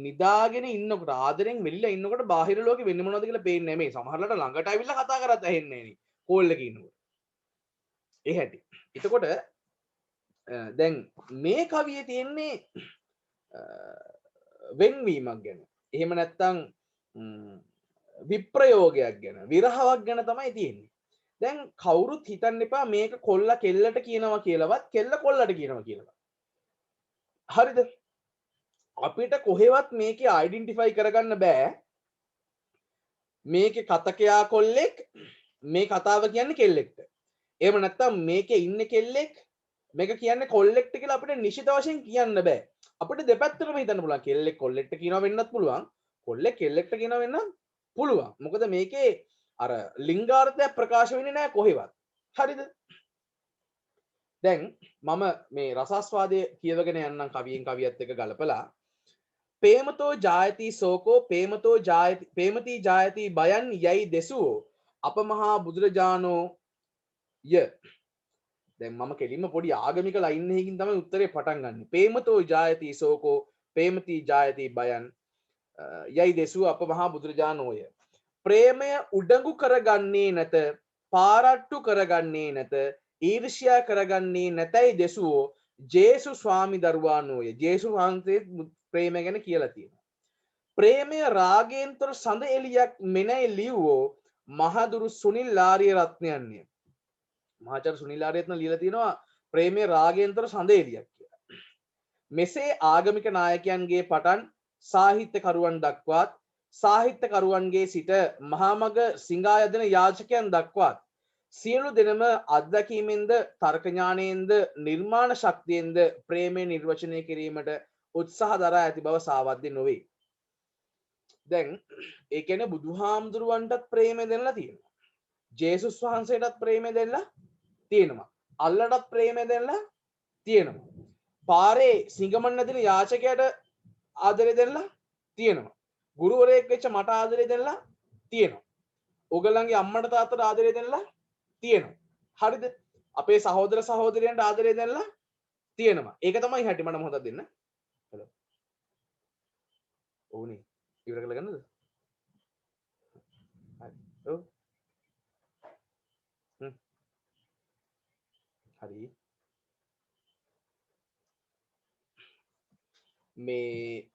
නිදාගෙන ඉන්නකොට ආදරෙන් මෙල්ල ඉන්නකොට බාහිර ලෝකෙ වෙන්නේ මොනවද කියලා පේන්නේ නැහැ මේ. සමහරවිට ළඟට ඇවිල්ලා කතා කරත් ඇහෙන්නේ නැහැ නේ. කෝල් එකේ ඉන්නකොට. ඒ හැටි. එතකොට දැන් මේ කවියේ තියෙන්නේ වෙන්වීමක් ගැන. එහෙම නැත්තම් විප්‍රයෝගයක් ගැන, විරහවක් ගැන තමයි තියෙන්නේ. දැන් කවුරුත් හිතන්න එපා මේක කොල්ලා කෙල්ලට කියනවා කියලාවත් කෙල්ල කොල්ලට කියනවා කියලා. හරිද? අපිට කොහෙවත් මේකේ අයිඩෙන්ටිෆයි කරගන්න බෑ මේකේ කතකයා කොල්ලෙක් මේ කතාව කියන්නේ කෙල්ලෙක්ට. එහෙම නැත්තම් මේකේ ඉන්නේ කෙල්ලෙක් මේක කියන්නේ කොල්ලෙක්ට කියලා අපිට නිශ්චිත වශයෙන් කියන්න බෑ. අපිට දෙපැත්තටම හිතන්න පුළුවන්. කෙල්ලෙක් කොල්ලෙක්ට කියනවා වෙන්නත් පුළුවන්. කොල්ලෙක් කෙල්ලෙක්ට කියනවා වෙන්නත් පුළුවන්. මොකද මේකේ අර ලිංගාර්ථය ප්‍රකාශ වෙන්නේ නැහැ කොහෙවත්. හරිද? දැන් මම මේ රසාස්වාදයේ කියවගෙන යන්නම් කවියෙන් කවියත් එක්ක ගලපලා පේමතෝ ජායති සෝකෝ පේමති ජායති බයන් යයි දෙසුවෝ අප මහා බුදුරජාණෝ ය. දැන් මම කෙලින්ම පොඩි ආගමික ලයින් එකකින් තමයි උත්තරේ පටන් ගන්න. පේමතෝ ජායති සෝකෝ පේමති ජායති බයන් යයි දෙසුව අප මහා බුදුරජාණෝය. ප්‍රේමය උඩඟු කරගන්නේ නැත, පාරට්ටු කරගන්නේ නැත, ඊර්ෂ්‍යා කරගන්නේ නැතයි දෙසුවෝ ජේසු ස්වාමි දරුවානෝය. ජේසු වහන්සේ ප්‍රේමය ගැන කියලා තියෙනවා. ප්‍රේමය රාගයෙන්තර සඳ එලියක් මෙනයි ලිව්වෝ මහදුරු සුනිල් ආරිය රත්නයන්ය. මහාචාර්ය සුනිල් ආරිය රත්න ලියලා තියෙනවා ප්‍රේමය රාගයෙන්තර සඳ එලියක් කියලා. මෙසේ ආගමික නායකයන්ගේ පටන් සාහිත්‍යකරුවන් දක්වාත් සාහිත්‍යකරුවන්ගේ සිට මහාමග සිඟා යදෙන යාචකයන් දක්වාත් සියලු දෙනම අත්දැකීමෙන්ද තර්ක ඥානයෙන්ද නිර්මාණ ශක්තියෙන්ද ප්‍රේමය නිර්වචනය කිරීමට උත්සාහ දරා ඇති බව සාවද්‍ය නොවේ. දැන් ඒ කියන්නේ බුදුහාමුදුරුවන්ටත් ප්‍රේමය දෙන්නලා තියෙනවා. ජේසුස් වහන්සේටත් ප්‍රේමය දෙන්නලා තියෙනවා. අල්ලටත් ප්‍රේමය දෙන්නලා තියෙනවා. පාරේ සිඟමන් නැදින යාචකයට ආදරය දෙන්නලා තියෙනවා. ගුරුවරයෙක් වෙච්ච මට ආදරය දෙන්නලා තියෙනවා. ඔයගලන්ගේ අම්මට තාත්තට ආදරය දෙන්නලා තියෙනවා. හරිද? අපේ සහෝදර සහෝදරියන්ට ආදරය දෙන්නලා තියෙනවා. ඒක තමයි හැටි. මට මොහොතක් දෙන්න. හලෝ. ඕනේ. ඉවර කරලා ගන්නද? හරි. ඔව්. හරි. මේ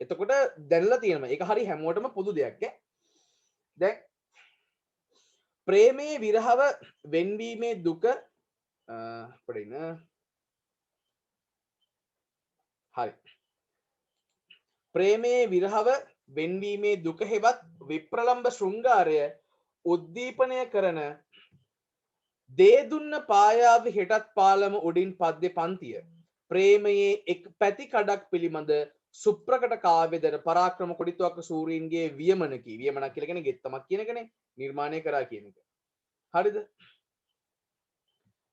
එතකොට දැනලා තියෙනවා. ඒක හරි හැමෝටම පොදු දෙයක් ඈ. දැන් ප්‍රේමයේ විරහව වෙන්වීමේ දුක පොඩින හරි. ප්‍රේමයේ විරහව වෙන්වීමේ දුක හෙවත් විප්‍රලම්භ ශෘංගාරය උද්දීපනය කරන දේදුන්න පායාව හෙටත් පාලම උඩින් පද්‍ය පන්තිය ප්‍රේමයේ එක් පැති කඩක් පිළිබඳ සුප්‍රකට කාව්‍යදර පරාක්‍රම කොඩිතුවක්ක සූරීන්ගේ වියමනකි. වියමනක් කියලා කියන්නේ ගෙත්තමක් කියන එකනේ, නිර්මාණය කරා කියන එක. හරිද?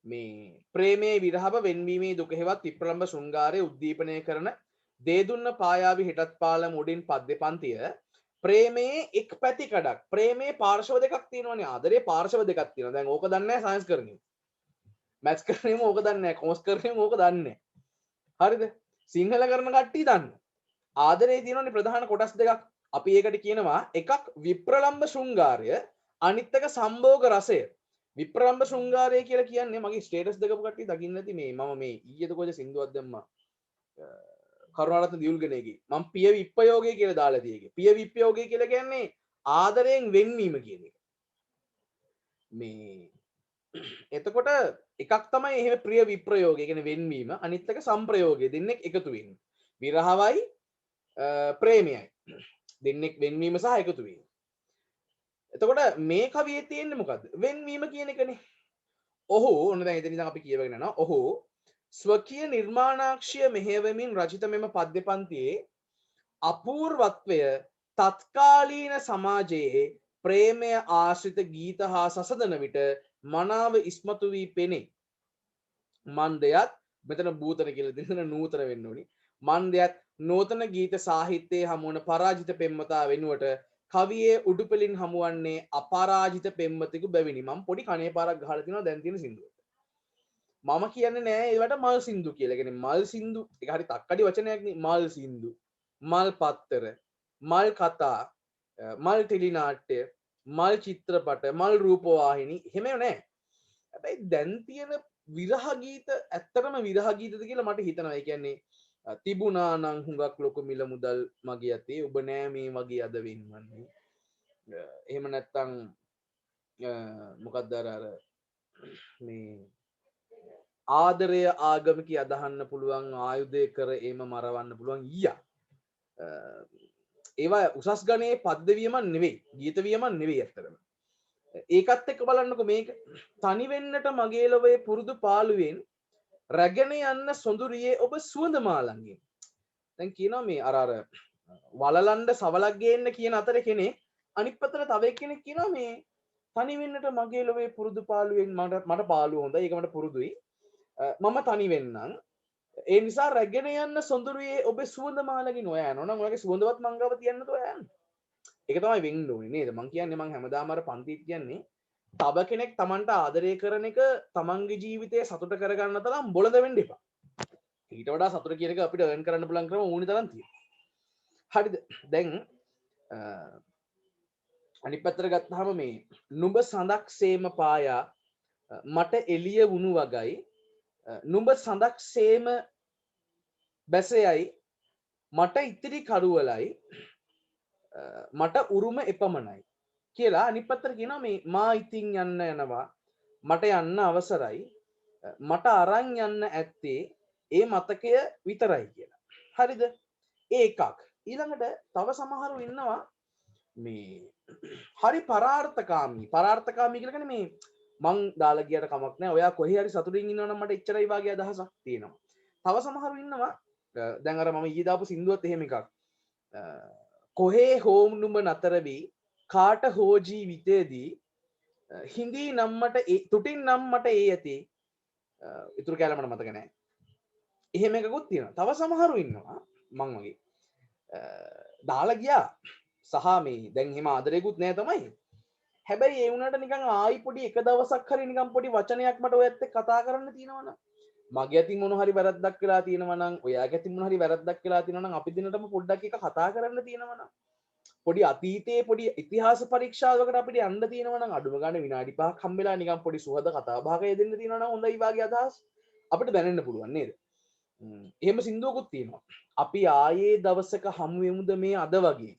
මේ ප්‍රේමයේ විරහව වෙන්වීමේ දුක හෙවත් විප්‍රලම්භ ශෘංගාරය උද්දීපනය කරන දේදුන්න පායාවි හෙටත් පාලම උඩින් පද්‍ය පන්තිය ප්‍රේමයේ එක් පැති කඩක්. ප්‍රේමයේ පාර්ශව දෙකක් තියෙනවානේ. ආදරේ පාර්ශව දෙකක් තියෙනවා. දැන් ඕක දන්නේ නැහැ සයන්ස් කරන්නේ. මැත්ස් කරන්නේම ඕක දන්නේ නැහැ. කොමර්ස් කරන්නේම ඕක දන්නේ නැහැ. හරිද? සිංහල කරන කට්ටිය දන්නවා. ආදරේ තියෙනවානේ ප්‍රධාන කොටස් දෙකක්. අපි ඒකට කියනවා එකක් විප්‍රලම්භ ශෘංගාරය, අනිත් එක සම්භෝග රසය. විප්‍රලම්භ ශෘංගාරය කියලා කියන්නේ මගේ ස්ටේටස් දෙකපු කට්ටිය දකින්න නැති මේ මම මේ ඊයේද කොහෙද සින්දුවක් දැම්මා. කරුණාරත්න දියුල්ගනේගේ මම පිය විප්‍රයෝගය කියලා දාලා තියෙන්නේ. පිය විප්‍රයෝගය කියලා කියන්නේ ආදරයෙන් වෙන්වීම කියන එක. මේ එතකොට එකක් තමයි එහෙම ප්‍රිය විප්‍රයෝගය කියන්නේ වෙන්වීම, අනිත් එක සම්ප්‍රයෝගය. දෙන්නෙක් එකතු වෙන්නේ. විරහවයි ප්‍රේමයයි. දෙන්නෙක් වෙන්වීම සහ එකතු වීම. එතකොට මේ කවියේ තියෙන්නේ මොකද්ද? වෙන්වීම කියන එකනේ. ඔහු ඔන්න දැන් එතන ඉඳන් අපි කියවගෙන යනවා. ඔහු ස්වකීය නිර්මාණාක්ෂිය මෙහෙයවමින් රචිත මෙම පද්‍ය පන්තියේ අපූර්වත්වය තත්කාලීන සමාජයේ ප්‍රේමය ආශ්‍රිත ගීත හා සසදන විට මනාව ඉස්මතු වී පෙනේ. මන්දයත් මෙතන භූතන කියලා දෙන නූතන වෙන්න ඕනි. මන්දයත් නූතන ගීත සාහිත්‍යයේ හමුවන පරාජිත පෙම්වතා වෙනුවට කවියේ උඩුපෙලින් හමුවන්නේ අපරාජිත පෙම්වතෙකු බැවිනි. මම පොඩි කණේ පාරක් ගහලා තිනවා දැන් තියෙන සින්දුවට. මම කියන්නේ නෑ ඒවට මල් සින්දු කියලා. කියන්නේ මල් සින්දු ඒක හරි තක්කඩි වචනයක් නේ. මල් සින්දු, මල් පත්තර, මල් කතා, මල් ටෙලිනාට්‍ය, මල් චිත්‍රපට, මල් රූපවාහිනී එහෙම නෑ. හැබැයි දැන් තියෙන විරහ ගීත ඇත්තටම විරහ ගීතද කියලා මට හිතනවා. ඒ කියන්නේ තිබුණා නම් හුඟක් ලොකු මිල මුදල් මගේ අතේ ඔබ නෑ මේ වගේ අද වෙන්නන්නේ. එහෙම නැත්තම් මොකක්ද අර මේ ආදරය ආගමිකයි අදහන්න පුළුවන් ආයුධය කර එම මරවන්න පුළුවන් ඊයා. ඒවා උසස් ගණයේ පද්‍ය වියමක් නෙවෙයි, ගීත වියමක් නෙවෙයි ඇත්තටම. ඒකත් එක්ක බලන්නකො මේක තනි වෙන්නට මගේ ලොවේ පුරුදු පාළුවෙන් රැගෙන යන්න සොඳුරියේ ඔබ සුවඳ මාලංගෙන්. දැන් කියනවා මේ අර වලලන්ඩ සවලක් ගේන්න කියන අතර කෙනෙක් අනිත් පැත්තට තව එක්කෙනෙක් කියනවා මේ තනි වෙන්නට මගේ ලොවේ පුරුදු පාළුවෙන් මට පාළුව හොඳයි ඒක මට පුරුදුයි. මම තනි වෙන්නම්. ඒ නිසා රැගෙන යන්න සොඳුරියේ ඔබ සුවඳ මාලකින් ඔයා යනවා නම් ඔයාගේ සුවඳවත් මංගව තියන්නද ඔයා යන්නේ. ඒක තමයි වෙන්න ඕනේ නේද? මං කියන්නේ මං හැමදාම අර පන්තිත් කියන්නේ තව කෙනෙක් Tamanට ආදරය කරන එක තමන්ගේ ජීවිතේ සතුට කරගන්න තරම් බොළඳ වෙන්න එපා. ඊට වඩා සතුට කියන එක අපිට earn කරන්න පුළුවන් ක්‍රම ඕනි තරම් තියෙනවා. හරිද? දැන් අනිත් පැත්තට ගත්තාම මේ නුඹ සඳක් සේම පායා මට එළිය වුණු වගයි නුඹ සඳක් සේම බැසයයි මට ඉතිරි කරුවලයි මට උරුම එපමණයි කියලා අනිත් පැත්තට කියනවා මේ මා ඉතින් යන්න යනවා මට යන්න අවසරයි මට අරන් යන්න ඇත්තේ ඒ මතකය විතරයි කියලා. හරිද? ඒ එකක්. ඊළඟට තව සමහරු ඉන්නවා මේ හරි පරාර්ථකාමී. පරාර්ථකාමී කියලා කියන්නේ මේ මං දාලා ගියට කමක් නැහැ. ඔයා කොහේ හරි සතුටින් ඉන්නවනම් මට එච්චරයි වාගේ අදහසක් තියෙනවා. තව සමහරු ඉන්නවා දැන් අර මම ඊයේ දාපු සින්දුවත් එහෙම එකක්. කොහේ හෝම් නුඹ නතර වී කාට හෝ ජීවිතේදී හිඳී නම්මට තුටින් නම් මට ඒ ඇති ඉතුරු කැල මට මතක නැහැ. එහෙම එකකුත් තියෙනවා. තව සමහරු ඉන්නවා මං වගේ දාලා ගියා සහ මේ දැන් එහෙම ආදරේකුත් නෑ තමයි. හැබැයි ඒ වුණාට නිකන් ආයි පොඩි එක දවසක් හරි නිකන් පොඩි වචනයක් මට ඔයත් එක්ක කතා කරන්න තියෙනවනම් මගේ අතින් මොන හරි වැරද්දක් වෙලා තියෙනවා නම් ඔයාගේ අතින් මොන හරි වැරද්දක් වෙලා තියෙනවා නම් අපි දිනටම පොඩ්ඩක් එක කතා කරන්න තියෙනවා නම් පොඩි අතීතයේ පොඩි ඉතිහාස පරීක්ෂාවකට අපිට යන්න තියෙනවා නම් අඩුම ගානේ විනාඩි 5ක් හම්බෙලා නිකන් පොඩි සුහද කතා බහක යෙදෙන්න තියෙනවා නම් හොඳයි වාගේ අදහස් අපිට දැනෙන්න පුළුවන් නේද? එහෙම සින්දුවකුත් තියෙනවා. අපි ආයේ දවසක හමු වෙමුද මේ අද වගේ.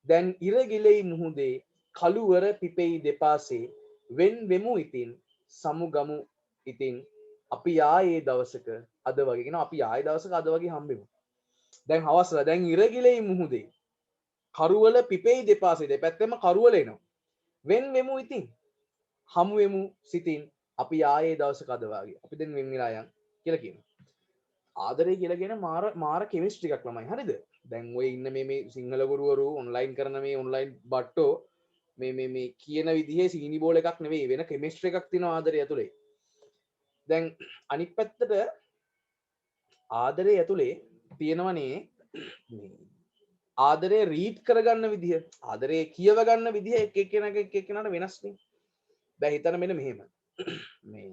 දැන් ඉර ගිලෙයි මුහුදේ කළුවර පිපෙයි දෙපාසේ වෙන් වෙමු ඉතින් සමු ගමු ඉතින් අපි ආයේ දවසක අද වගේ කියන අපි ආයේ දවසක අද වගේ හම්බෙමු. දැන් හවස දැන් ඉරගිලෙයි මුහුදේ කරුවල පිපෙයි දෙපාසේ දෙපැත්තෙම කරුවල එනවා වෙන් වෙමු ඉතින් හමු වෙමු සිතින් අපි ආයේ දවසක අද වාගේ අපි දැන් වෙන් වෙලා යන් කියලා කියනවා ආදරේ කියලා කියන මාර කෙමිස්ට්‍රි එකක් ළමයි හරිද දැන් ඔය ඉන්න මේ සිංහල ගුරුවරු ඔන්ලයින් කරන මේ ඔන්ලයින් බට්ටෝ මේ කියන විදිහේ සීනි බෝල එකක් නෙවෙයි වෙන කෙමිස්ට්‍රි එකක් තියෙනවා ආදරය ඇතුලේ දැන් අනිත් පැත්තට ආදරේ ඇතුලේ තියෙනවනේ ආදරේ රීඩ් කරගන්න විදිහ ආදරේ කියව ගන්න විදිහ එක එක්කෙනාට වෙනස්නේ දැන් හිතන්න මෙන්න මෙහෙම මේ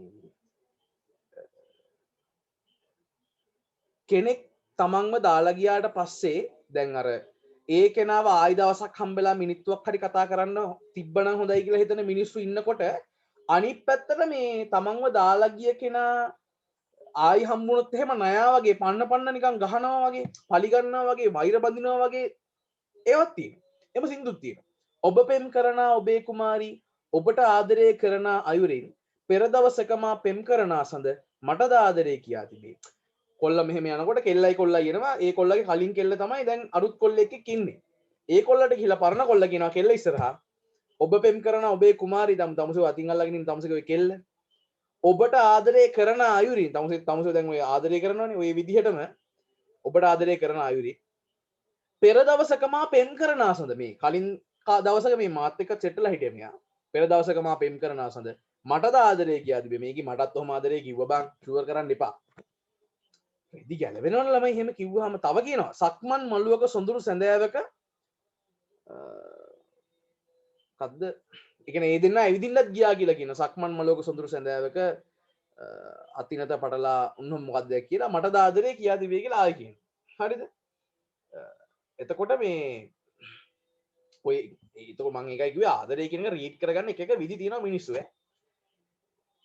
කෙනෙක් තමන්ව දාලා ගියාට පස්සේ දැන් අර ඒ කෙනාව ආයි දවසක් හම්බෙලා මිනිත්තුවක් හරි කතා කරන්න තිබ්බනම් හොඳයි කියලා හිතන මිනිස්සු ඉන්නකොට අනිත් පැත්තට මේ තමන්ව දාලා ගිය කෙනා ආයි හම්බුනොත් එහෙම නයා වගේ පන්න නිකන් ගහනවා වගේ පලි ගන්නවා වගේ වෛර බඳිනවා වගේ ඒවත් තියෙනවා. එම සින්දුත් තියෙනවා. ඔබ පෙම් කරන ඔබේ කුමාරී ඔබට ආදරය කරන අයුරින් පෙර දවසක මා පෙම් කරන සඳ මටද ආදරය කියා තිබේ. කොල්ල මෙහෙම යනකොට කෙල්ලයි කොල්ලයි එනවා. ඒ කොල්ලගේ කලින් කෙල්ල තමයි දැන් අලුත් කොල්ලෙක් එක්ක ඉන්නේ. ඒ කොල්ලට ගිහලා පරණ කොල්ල කියනවා කෙල්ල ඉස්සරහා ඔබ පෙම් කරන ඔබේ කුමාරී තමුසේ අතින් අල්ලගෙන ඉන්න තමුසේ ඔය කෙල්ල ඔබට ආදරය කරන අයුරින් තමුසේ දැන් ඔය ආදරය කරනවනේ ඔය විදිහටම ඔබට ආදරය කරන අයුරින් පෙර දවසක මා පෙම් කරන ආසඳ මේ කලින් දවසක මේ මාත් එක්ක සෙට්ටලා හිටියා මෙයා පෙර දවසක මා පෙම් කරන ආසඳ මටද ආදරය කියා තිබේ මේකි මටත් ඔහම ආදරය කිව්ව බං ෂුවර් කරන්න එපා ඉදි ගැලවෙනවනේ ළමයි එහෙම කිව්වහම තව කියනවා සක්මන් මළුවක සොඳුරු සැඳෑවක කද්ද ඒ කියන්නේ ඒ දෙන්නා ඇවිදින්නත් ගියා කියලා කියන සක්මන් මළුවක සොඳුරු සැඳෑවක අතිනත පටලා උන්ව මොකක්ද කියලා මටද ආදරය කියා තිබේ කියලා ආයෙ කියනවා හරිද එතකොට මේ ඔය ඒතකොට මම ඒකයි කිව්වේ ආදරය කියන එක රීඩ් කරගන්න එක විදි තියෙනවා මිනිස්සු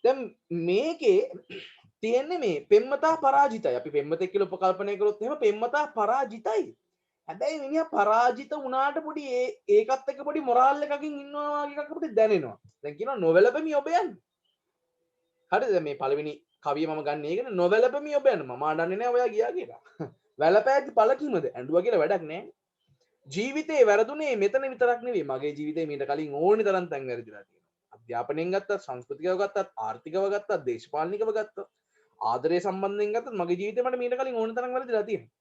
දැන් මේකේ තියෙන්නේ මේ පෙම්මතා පරාජිතයි අපි පෙම්මතෙක් කියලා උපකල්පනය කරොත් එහෙම පෙම්මතා පරාජිතයි හැබැයි මිනිහා පරාජිත වුණාට පොඩි ඒකත් එක්ක පොඩි මොරාල් එකකින් ඉන්නවා වගේ එකක් අපිට දැනෙනවා දැන් කියනවා නොවැළපෙමි ඔබ යන්නේ හරිද මේ පළවෙනි කවිය මම ගන්න ඒකනේ නොවැළපෙමි ඔබ යන්නේ මම අඬන්නේ නැහැ ඔයා ගියා කියලා වැළපෑදි පළකිමද ඇඬුවා කියලා වැඩක් නැහැ ජීවිතේ වැරදුනේ මෙතන විතරක් නෙවෙයි මගේ ජීවිතේ මීට කලින් ඕනි තරම් තැන් වැරදිලා තියෙනවා අධ්‍යාපනයෙන් ගත්තත් සංස්කෘතිකව ගත්තත් ආර්ථිකව ගත්තත් දේශපාලනිකව ගත්තත් ආදරය සම්බන්ධයෙන් ගත්තත් මගේ ජීවිතේ මට මීට කලින් ඕනි තරම් වැරදිලා තියෙනවා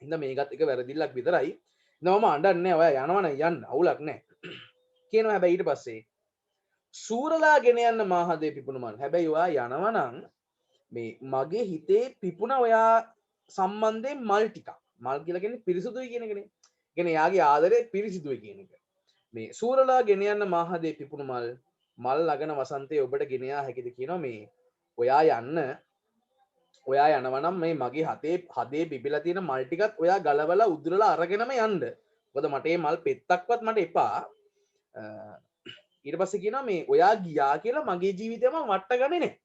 හින්දා මේකත් එක වැරදිල්ලක් විතරයි හින්දා මම අඬන්නේ නැහැ ඔයා යනවනම් යන්න අවුලක් නැහැ කියනවා හැබැයි ඊට පස්සේ සූරලා ගෙන යන්න මාහදේ පිපුණු මල් හැබැයි ඔයා යනවනම් මේ මගේ හිතේ පිපුණ ඔයා සම්බන්ධයෙන් මල් ටිකක් මල් කියලා කියන්නේ පිරිසුදුයි කියන එකනේ කියන්නේ යාගේ ආදරේ පිරිසිදුයි කියන එක මේ සූරලා ගෙන යන්න මාහදේ පිපුණු මල් ලගන වසන්තයේ ඔබට ගෙන යා හැකිද කියනවා මේ ඔයා යනවනම් මේ මගේ හදේ පිපිලා තියෙන මල් ටිකත් ඔයා ගලවලා උදුරලා අරගෙනම යන්න මොකද මට මේ මල් පෙත්තක්වත් මට එපා ඊට පස්සේ කියනවා මේ ඔයා ගියා කියලා මගේ ජීවිතේම වට්ට ගන්නේ නැහැ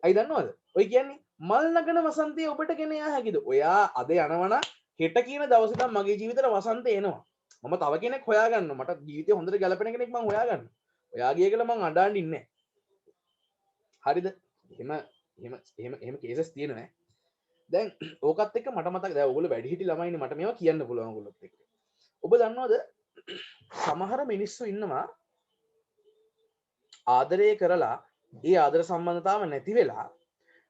අයි දන්නවද ඔය කියන්නේ මල් නගන වසන්තයේ ඔබට ගෙන යා හැකිද ඔයා අද යනවනම් හෙට කියන දවසේ තමයි මගේ ජීවිතේට වසන්තය එනවා මම තව කෙනෙක් හොයාගන්න මට ජීවිතේ හොඳට ගැලපෙන කෙනෙක් මම හොයාගන්න ඔයා ගිය කියලා මං අඬන්න ඉන්නේ හරිද එහෙම කේසස් තියෙනවා දැන් ඕකත් එක්ක මට මතක දැන් ඕගොල්ලෝ වැඩි හිටි ළමයිනේ මට මේවා කියන්න පුළුවන් ඕගොල්ලොත් එක්ක ඔබ දන්නවද සමහර මිනිස්සු ඉන්නවා ආදරය කරලා ඒ ආදර සම්බන්ධතාව නැති වෙලා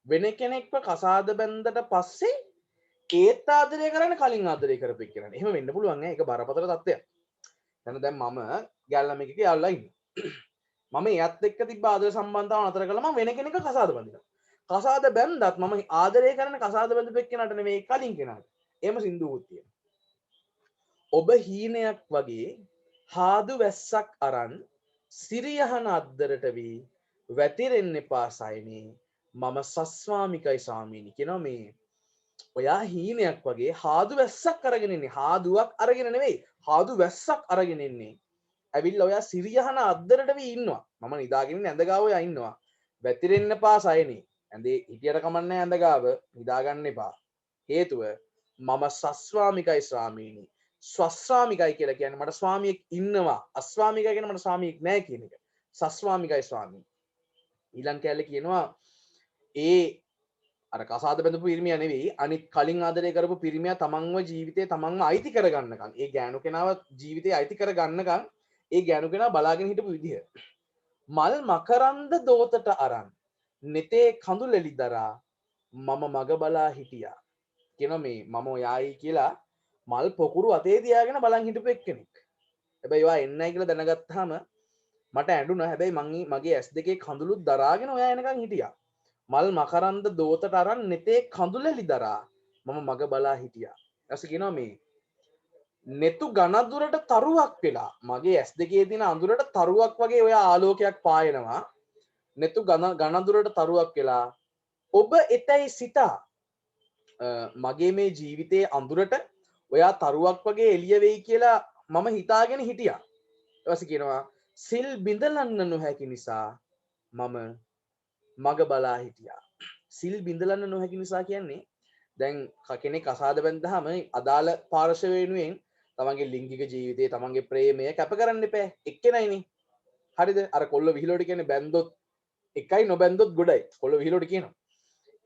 වෙන කෙනෙක්ව කසාද බැන්දට පස්සේ ඒත් ආදරය කරන්න කලින් ආදරය කරපෙක් කරන්න එහෙම වෙන්න පුළුවන් ඈ ඒක බරපතල තත්ත්වයක් දැන් මම ගැල්ලම එකක යාළුවා ඉන්නේ මම එයත් එක්ක තිබ්බ ආදර සම්බන්ධතාව නතර කළා මම වෙන කෙනෙක්ව කසාද බැඳිනවා කසාද බැන්දත් මම ආදරය කරන කසාද බැඳපෙක් කෙනාට නෙමෙයි කලින් කෙනාට එහෙම සින්දුවක් තියෙනවා ඔබ හීනයක් වගේ හාදු වැස්සක් අරන් සිරියහන අද්දරට වී වැතිරෙන්න එපා සයිනේ මම සස්වාමිකයි සාමීනි කියනවා මේ ඔයා හීනයක් වගේ හාදු වැස්සක් අරගෙන ඉන්නේ හාදුවක් අරගෙන නෙවෙයි හාදු වැස්සක් අරගෙන ඉන්නේ ඇවිල්ලා ඔයා සිරියහන අද්දරට වී ඉන්නවා මම නිදාගෙන ඉන්න ඇඳ ගාව ඔයා ඉන්නවා වැතිරෙන්න එපා සයිනේ ඇඳේ හිටියට කමන්නේ ඇඳ ගාව නිදාගන්න එපා හේතුව මම සස්වාමිකයි ස්වාමීනි ස්වස්වාමිකයි කියලා කියන්නේ මට ස්වාමියෙක් ඉන්නවා අස්වාමිකයි කියන්නේ මට ස්වාමියෙක් නැහැ කියන එක සස්වාමිකයි ස්වාමී ඊළඟ කැලේ කියනවා ඒ අර කසාද බැඳපු පිරිමියා නෙවෙයි අනිත් කලින් ආදරය කරපු පිරිමියා තමන්ව ජීවිතේ තමන්ව අයිති කරගන්නකම් ඒ ගෑනු කෙනාව ජීවිතේ අයිති කරගන්නකම් ඒ ගෑනු කෙනා බලාගෙන හිටපු විදිහ මල් මකරන්ද දෝතට අරන් නෙතේ කඳුලෙලි දරා මම මග බලා හිටියා කියන මේ මම ඔයායි කියලා මල් පොකුරු අතේ තියාගෙන බලන් හිටපු එක්කෙනෙක් හැබැයි ඒවා එන්නයි කියලා දැනගත්තාම මට ඇඬුණා හැබැයි මගේ S2 කඳුළුත් දරාගෙන ඔයා එනකන් හිටියා මල් මකරන්ද දෝතට අරන් නෙතේ කඳුලෙලි දරා මම මග බලා හිටියා ඊට කියනවා මේ නෙතු ගණදුරට තරුවක් වෙලා මගේ S2 තියෙන අඳුරට තරුවක් වගේ ඔය ආලෝකයක් පායනවා නෙතු ගණදුරට තරුවක් වෙලා ඔබ එතැයි සිතා මගේ මේ ජීවිතයේ අඳුරට ඔයා තරුවක් වගේ එළිය වෙයි කියලා මම හිතාගෙන හිටියා ඊට පස්සේ කියනවා සිල් බිඳලන්න නොහැකි නිසා මම මග බලා හිටියා සිල් බිඳලන්න නොහැකි නිසා කියන්නේ දැන් කෙනෙක් අසාද බැඳහම අදාළ පාර්ශව වෙනුවෙන් තමන්ගේ ලිංගික ජීවිතේ තමන්ගේ ප්‍රේමය කැප කරන්න එපා එක්කෙනයිනේ හරිද අර කොල්ල විහිළුවට කියන්නේ බැන්දොත් එකයි නොබැන්දොත් ගොඩයි කොල්ල විහිළුවට කියනවා